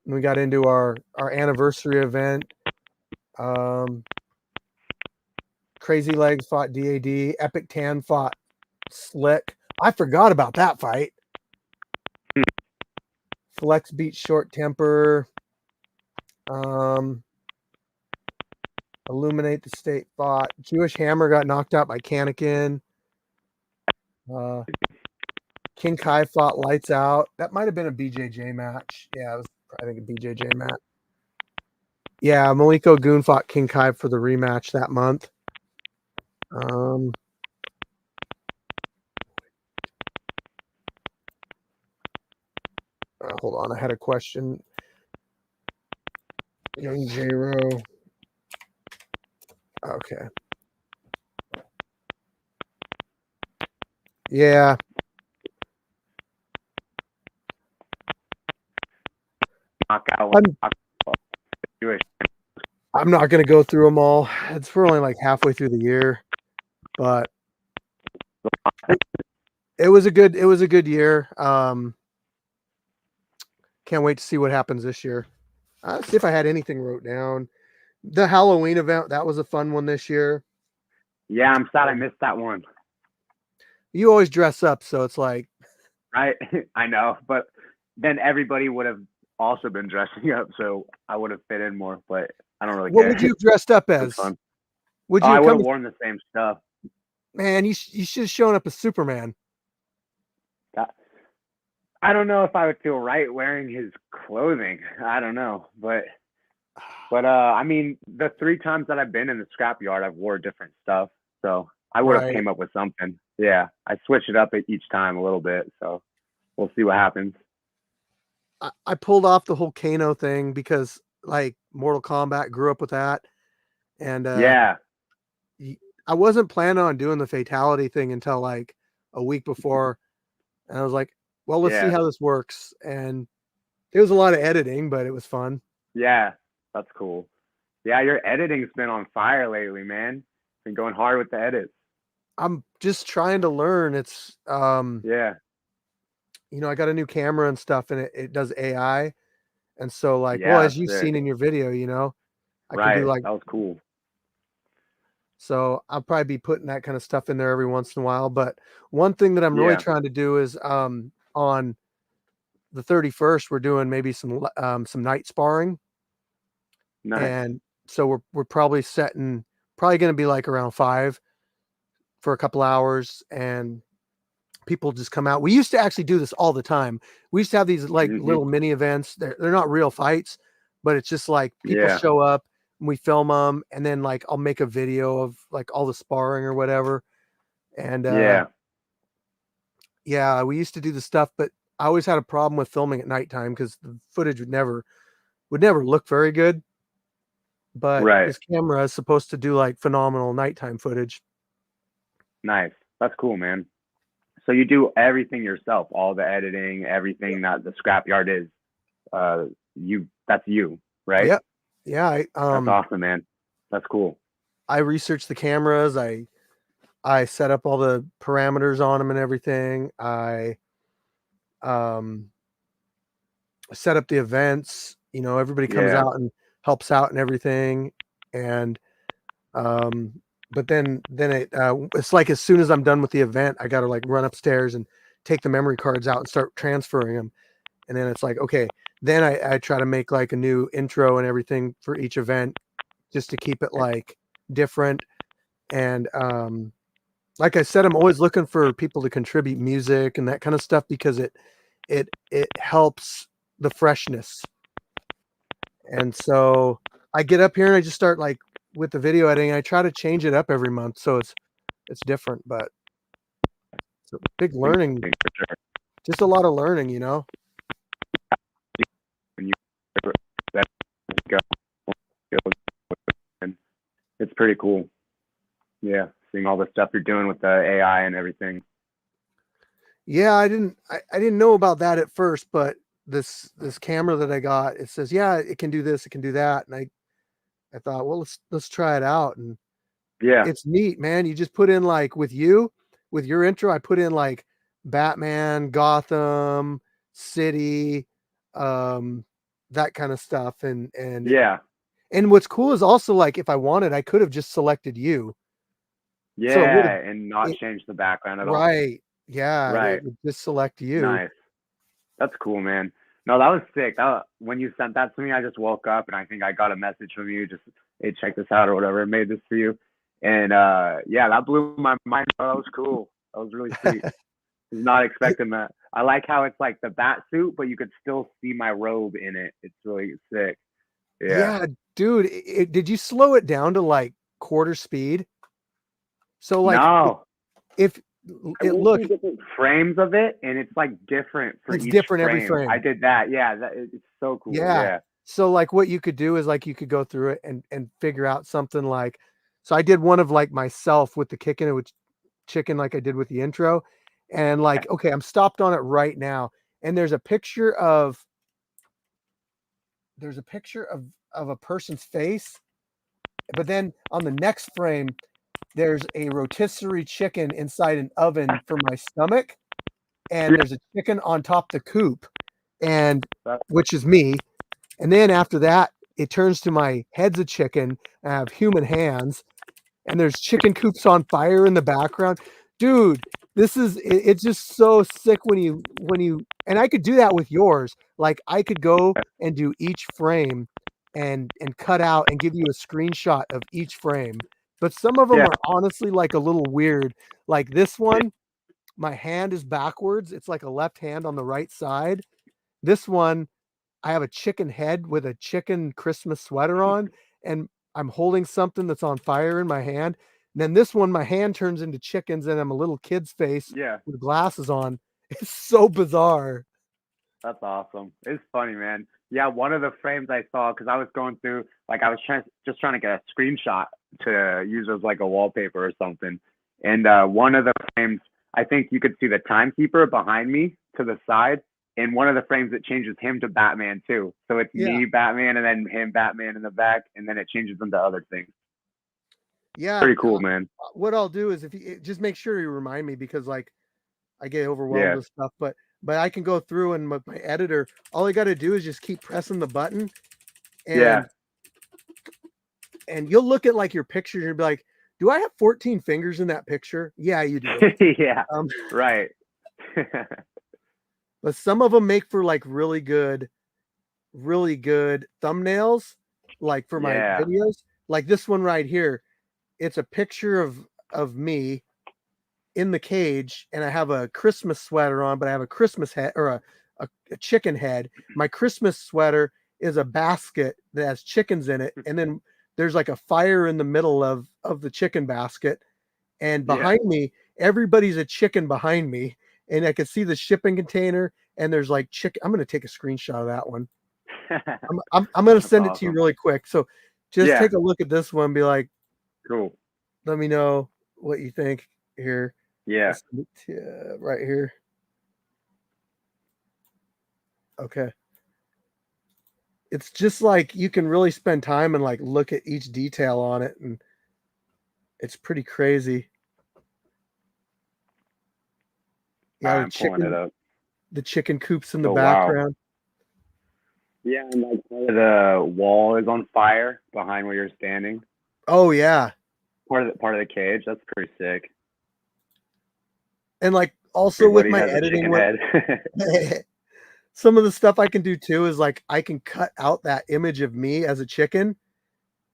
And we got into our anniversary event. Crazy Legs fought DAD. Epic Tan fought Slick. I forgot about that fight. Flex beat Short Temper. Illuminate the State fought. Jewish Hammer got knocked out by Kanikin. King Kai fought Lights Out. That might have been a BJJ match. Yeah, it was, I think, a BJJ match. Yeah, Maliko Goon fought King Kai for the rematch that month. hold on, I had a question. Young J-Ro. Okay. Yeah. Knockout. I'm not going to go through them all. It's we're only like halfway through the year, but it was a good year. Can't wait to see what happens this year. Let's see if I had anything wrote down. The Halloween event, that was a fun one this year. Yeah, I'm sad I missed that one. You always dress up, so it's like I know, but then everybody would have also been dressing up, so I would have fit in more. But I don't really care. What would you have dressed up It was as? fun. Would you I have would come have worn the same stuff. Man, you should have shown up as Superman. I don't know if I would feel right wearing his clothing. I don't know, but I mean, the 3 times that I've been in the scrapyard, I've wore different stuff, so I would have Right. came up with something. Yeah, I switch it up at each time a little bit, so we'll see what happens. I pulled off the whole Kano thing because like Mortal Kombat, grew up with that, and Yeah, I wasn't planning on doing the fatality thing until like a week before, and I was like, well, let's see Yeah. how this works. And it was a lot of editing, but it was fun. yeah, that's cool. Yeah, your editing's been on fire lately, man. Been going hard with the edits. I'm just trying to learn. It's Yeah, I got a new camera and stuff, and it does AI, and so like, Yeah, well, as that's you've sick. seen in your video, I right. can do like, That was cool. so I'll probably be putting that kind of stuff in there every once in a while. But one thing that I'm really Yeah. trying to do is on the 31st, we're doing maybe some night sparring. Nice. And so we're probably going to be like around 5 for a couple hours, and people just come out. We used to actually do this all the time. We used to have these like Mhm. little mini events. They're not real fights, but it's just like people Yeah. show up and we film them, and then like I'll make a video of like all the sparring or whatever. And Yeah. we used to do the stuff, but I always had a problem with filming at nighttime because the footage would never look very good. But Right. this camera is supposed to do like phenomenal nighttime footage. Nice. That's cool, man. So you do everything yourself, all the editing, everything that the scrapyard is. That's you, right? Yep. Yeah. That's awesome, man. That's cool. I research the cameras. I set up all the parameters on them and everything. I set up the events. Everybody comes Yeah. out and helps out and everything. And but then it's like as soon as I'm done with the event, I got to like run upstairs and take the memory cards out and start transferring them. And then it's like, okay, then I try to make like a new intro and everything for each event just to keep it like different. And like I said, I'm always looking for people to contribute music and that kind of stuff because it helps the freshness. And so I get up here and I just start like with the video editing. I try to change it up every month so it's different, but it's a big learning, For sure. just a lot of learning, When you go, it's pretty cool. Yeah, seeing all the stuff you're doing with the AI and everything. Yeah, I didn't know about that at first, but this camera that I got, it says, yeah, it can do this, it can do that. And I thought, well, let's try it out. And Yeah. it's neat, man. You just put in like with your intro, I put in like Batman, Gotham City, that kind of stuff. And Yeah. and what's cool is also like, if I wanted, I could have just selected you. Yeah. So it would've- And not change the background at all. Right. Yeah. Right. It would just select you. Nice. That's cool, man. No, that was sick. When you sent that to me, I just woke up and I think I got a message from you, just, hey, check this out or whatever. I made this for you. And yeah, that blew my mind. Oh, that was cool. That was really sweet. Was not expecting that. I like how it's like the bat suit, but you could still see my robe in it. It's really sick. Yeah. Dude, did you slow it down to like quarter speed? So like No. if I it went looks, through different frames of it, and it's like different for it's each different frame. every frame. I did that. Yeah, it's so cool. Yeah. Yeah. So like what you could do is like you could go through it and figure out something like, so I did one of like myself with the Kickin' with chicken like I did with the intro, and like, okay, I'm stopped on it right now, and there's a picture of a person's face, but then on the next frame there's a rotisserie chicken inside an oven for my stomach, and there's a chicken on top the coop, and which is me. And then after that, it turns to my head's a chicken. I have human hands, and there's chicken coops on fire in the background. Dude, it's just so sick when you and I could do that with yours. Like I could go and do each frame and cut out and give you a screenshot of each frame. But some of them are honestly like a little weird. Like this one, my hand is backwards. It's like a left hand on the right side. This one, I have a chicken head with a chicken Christmas sweater on, and I'm holding something that's on fire in my hand. And then this one, my hand turns into chickens, and I'm a little kid's face with glasses on. It's so bizarre. That's awesome. It's funny, man. Yeah, one of the frames I saw, because I was going through, like I was just trying to get a screenshot to use as like a wallpaper or something. And one of the frames, I think you could see the timekeeper behind me to the side. In one of the frames, it changes him to Batman too. So it's me, Batman, and then him, Batman in the back, and then it changes them to other things. Yeah, pretty cool, man. What I'll do is if you just make sure you remind me, because like I get overwhelmed with stuff, but I can go through, and with my editor, all I got to do is just keep pressing the button, and and you'll look at like your picture and be like, do I have 14 fingers in that picture? Yeah, you do. Yeah, right. But some of them make for like really good thumbnails, like for my videos. Like this one right here, it's a picture of me in the cage, and I have a Christmas sweater on, but I have a Christmas head or a chicken head. My Christmas sweater is a basket that has chickens in it, and then there's like a fire in the middle of the chicken basket, and behind me, everybody's a chicken behind me. And I could see the shipping container, and there's like chicken. I'm going to take a screenshot of that one. I'm going to send it to you really quick. So just take a look at this one. And be like, cool. Let me know what you think here. Yeah. Right here. Okay. It's just like you can really spend time and like look at each detail on it, and it's pretty crazy. Yeah, I'm pulling it up. The chicken coops in the background. Wow. Yeah, and like part of the wall is on fire behind where you're standing. Oh yeah. Part of the cage. That's pretty sick. And like also with my editing, some of the stuff I can do too is like I can cut out that image of me as a chicken.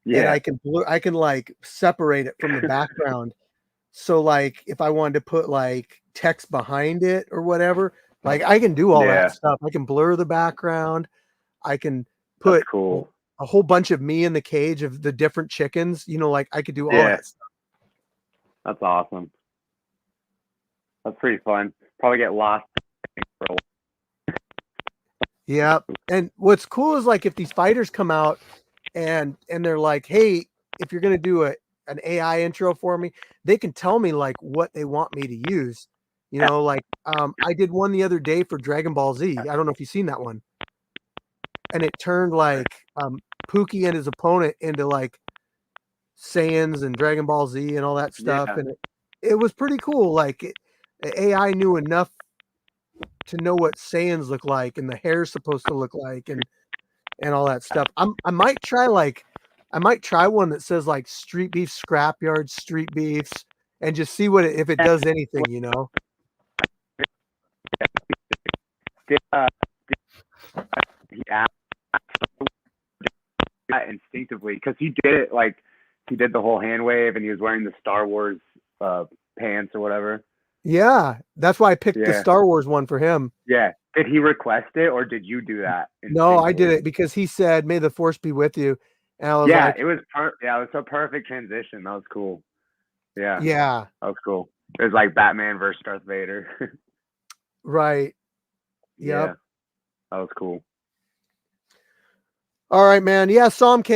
Yeah. And I can like separate it from the background. So like if I wanted to put like text behind it or whatever, like I can do all that stuff. I can blur the background. I can put a whole bunch of me in the cage of the different chickens. You know, like I could do all that stuff. That's awesome. That's pretty fun. Probably get lost for a while. Yeah. And what's cool is like if these fighters come out and they're like, hey, if you're gonna do an AI intro for me, they can tell me like what they want me to use. You know, like I did one the other day for Dragon Ball Z. I don't know if you've seen that one. And it turned like Pookie and his opponent into like Saiyans and Dragon Ball Z and all that stuff. And it was pretty cool. Like the AI knew enough to know what Saiyans look like and the hair's supposed to look like and all that stuff. I might try one that says like Streetbeefs Scrapyard, Street Beefs, and just see if it does anything, you know. Instinctively, because he did it like he did the whole hand wave and he was wearing the Star Wars pants or whatever. Yeah, that's why I picked the Star Wars one for him. Yeah. Did he request it or did you do that? No, I did it because he said, "May the Force be with you." And I was like, it was it was a perfect transition. That was cool. Yeah. Yeah. That was cool. It was like Batman versus Darth Vader. Right. Yep. Yeah, that was cool. All right, man. Yeah, Somk,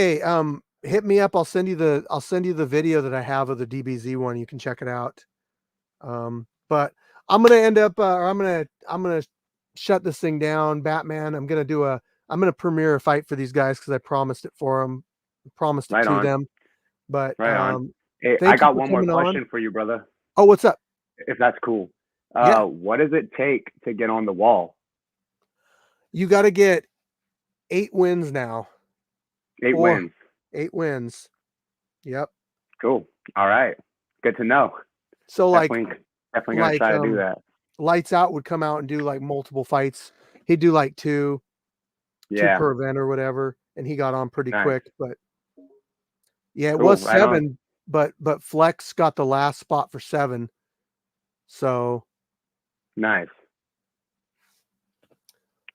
hit me up. I'll send you the video that I have of the DBZ one. You can check it out. But I'm gonna end up I'm gonna shut this thing down, Batman. I'm gonna premiere a fight for these guys because I promised it for them. Promised it Right to on. them. But Right on. Hey, thank I you got for one more coming question on. for you, brother. Oh, what's up? If that's cool. Yeah. What does it take to get on the wall? You got to get 8 wins now. 8 wins. 8 wins. Yep. Cool. All right. Good to know. So Definitely gonna try to do that. Lights Out would come out and do like multiple fights. He'd do like two per event or whatever, and he got on pretty quick. But yeah, it was 7, but Flex got the last spot for 7. So nice.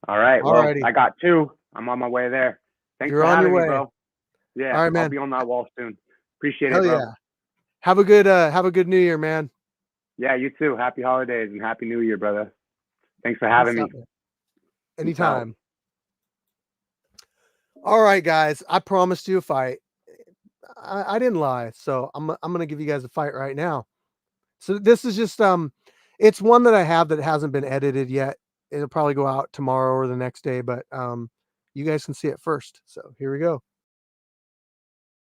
All right. Well, I got 2. I'm on my way there. Thanks for having me, bro. Yeah. All right, man. I'll be on that wall soon. Appreciate Hell it, bro. Yeah. Have a good New Year, man. Yeah, you too. Happy holidays and Happy New Year, brother. Thanks for having me. Anytime. All right, guys. I promised you a fight. I didn't lie. So I'm going to give you guys a fight right now. So this is just, it's one that I have that hasn't been edited yet. It'll probably go out tomorrow or the next day, but, you guys can see it first. So here we go.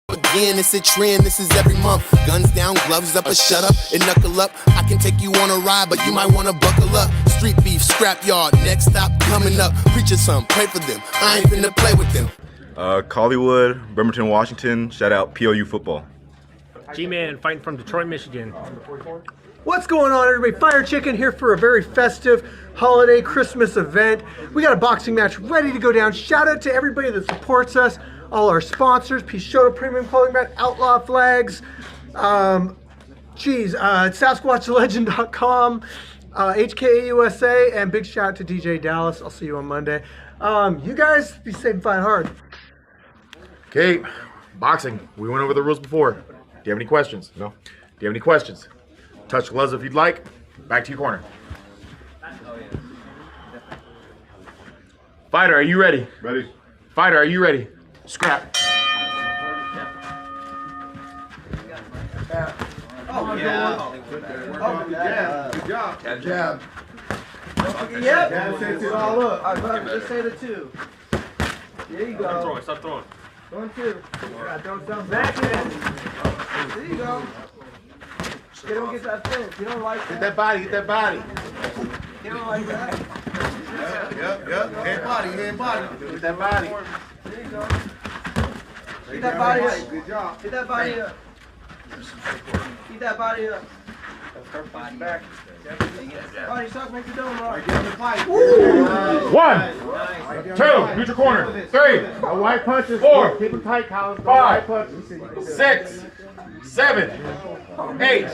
Again, it's a trend, this is every month. Guns down, gloves up, or shut up and knuckle up. I can take you on a ride, but you might want to buckle up. Streetbeefs Scrapyard, next stop coming up. Preach us some, pray for them. I ain't finna play with them. Collywood, Bremerton, Washington. Shout out POU football. G-Man fighting from Detroit, Michigan. What's going on, everybody? Firechicken here for a very festive holiday Christmas event. We got a boxing match ready to go down. Shout out to everybody that supports us. All our sponsors, Peixoto Premium Clothing Brand, Outlaw Flags, SasquatchLegend.com, HKA USA, and big shout out to DJ Dallas. I'll see you on Monday. You guys be safe and fight hard. Okay, boxing. We went over the rules before. Do you have any questions? No? Do you have any questions? Touch gloves if you'd like. Back to your corner. Fighter, are you ready? Ready. Fighter, are you ready? Scrap. Oh, yeah. Good job. Good job. Yep. Sets it all up. Just say the 2. There you go. Stop throwing. 1, 2. Don't jump back in. There you go. They don't get that fence. You don't like that. Get that body. Get that body. You don't like that. Yep. Head body. Get that body. There you go. Get that body up. Good job. Get that body up. Keep that body up. Body back. Body suck, make the dome right. 1, 2, neutral corner. 3, White punches. 4, Keep them tight, Collins. 5, 6, 7, 8.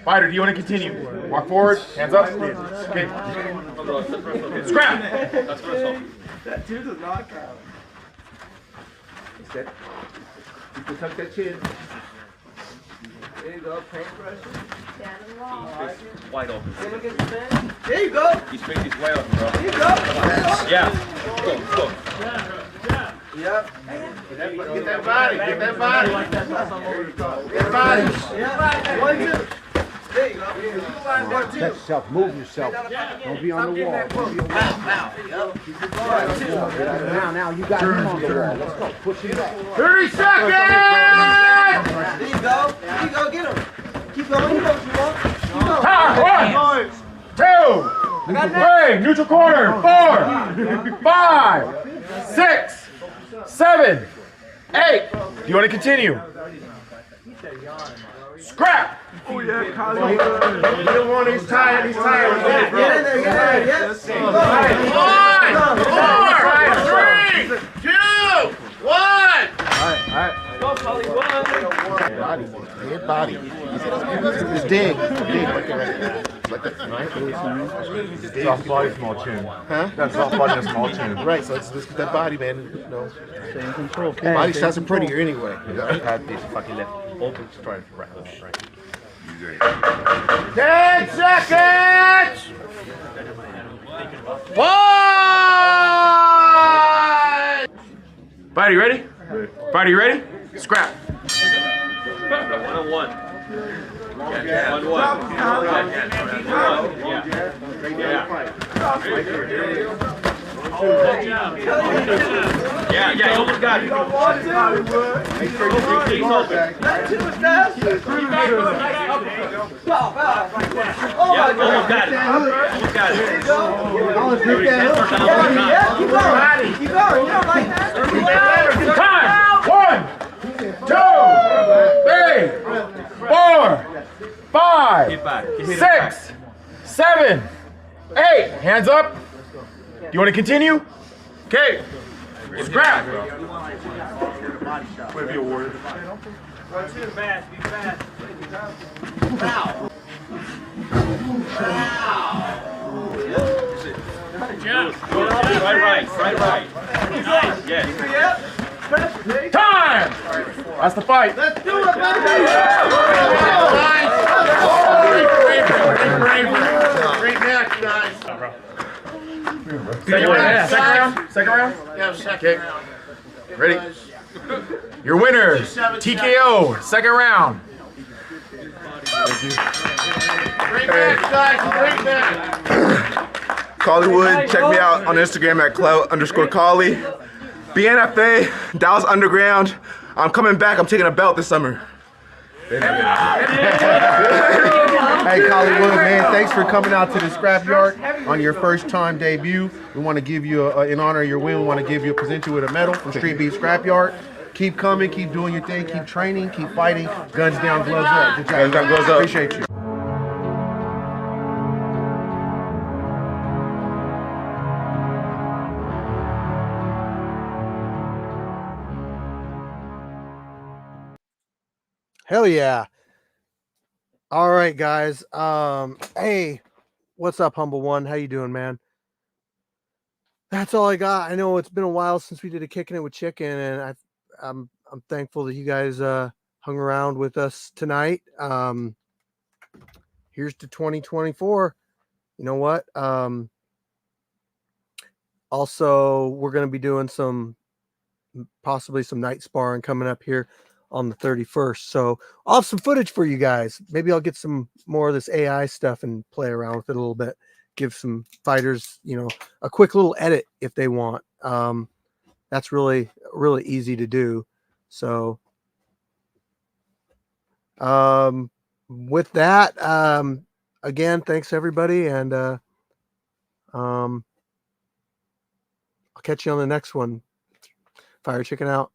Fighter, do you want to continue? Walk forward, hands up. Okay. Scrap. That 2 does not count. You can tuck that chin. There you go, paintbrush. Wide open. There you go. His face is wide open, bro. There you go. Yeah. Go. Yep. Get that body. Get that body. Get that body. Yeah. 1, 2. There you go. 1, 2. Catch yourself. Move yourself. Don't be on the wall. Now, you got him on the wall. Let's go. Push him back. 30 seconds! There you go. Get him. Keep going. You know what you want. Keep going. Time. 1, 2, 3, neutral corner. 4, 5, 6, 7, 8. Do you want to continue? Scrap. Oh yeah, Collins. You don't want his tired. He's tired. Get in there. Yes. 5, 4, 3, 2, 1. All right. Go, Hollywood. Head body. It's dig. Soft body, small chin. Huh? That's soft body and a small chin. Right, so let's get that body, man. Stay in control. Body shots are prettier anyway. Had this fucking left open, trying to right. 10 seconds. 1. Fighter, you ready? Fighter, you ready? Scrap. 1-on-1. Yeah. 1-1. Yeah, you almost got it. You don't want to. Make sure you keep things open. That too fast. Yeah, almost got it. Almost got it. Yeah, keep going. Keep going. You don't like that? Time. 1, 2, 3, 4, 5, 6, 7, 8. Hands up. Do you want to continue? Okay. Scrap. Way to be awarded. Be fast. Right. Yes. Time. That's the fight. Let's do it, Great match, guys. Second round? Yeah, second round. Ready? Your winner, TKO, second round. Great match, guys. Great match. Collywood, check me out on Instagram at clout_Collie. BNFA, Dallas Underground. I'm coming back. I'm taking a belt this summer. Hey, Collywood, man, thanks for coming out to the Scrapyard on your first time debut. We want to give you, in honor of your win, we want to present you with a medal from Streetbeefs Scrapyard. Keep coming, keep doing your thing, keep training, keep fighting. Guns down, gloves up. Good job. Guns down, gloves up. Appreciate you. Hell yeah. All right, guys. Hey, what's up, Humble One? How you doing, man? That's all I got. I know it's been a while since we did a Kicking It with Chicken, and I'm thankful that you guys hung around with us tonight. Here's to 2024. You know what? Also, we're going to be doing possibly some night sparring coming up here on the 31st. So I'll have some footage for you guys. Maybe I'll get some more of this AI stuff and play around with it a little bit. Give some fighters, a quick little edit if they want. That's really, really easy to do. So with that, again, thanks everybody. And I'll catch you on the next one. Firechicken out.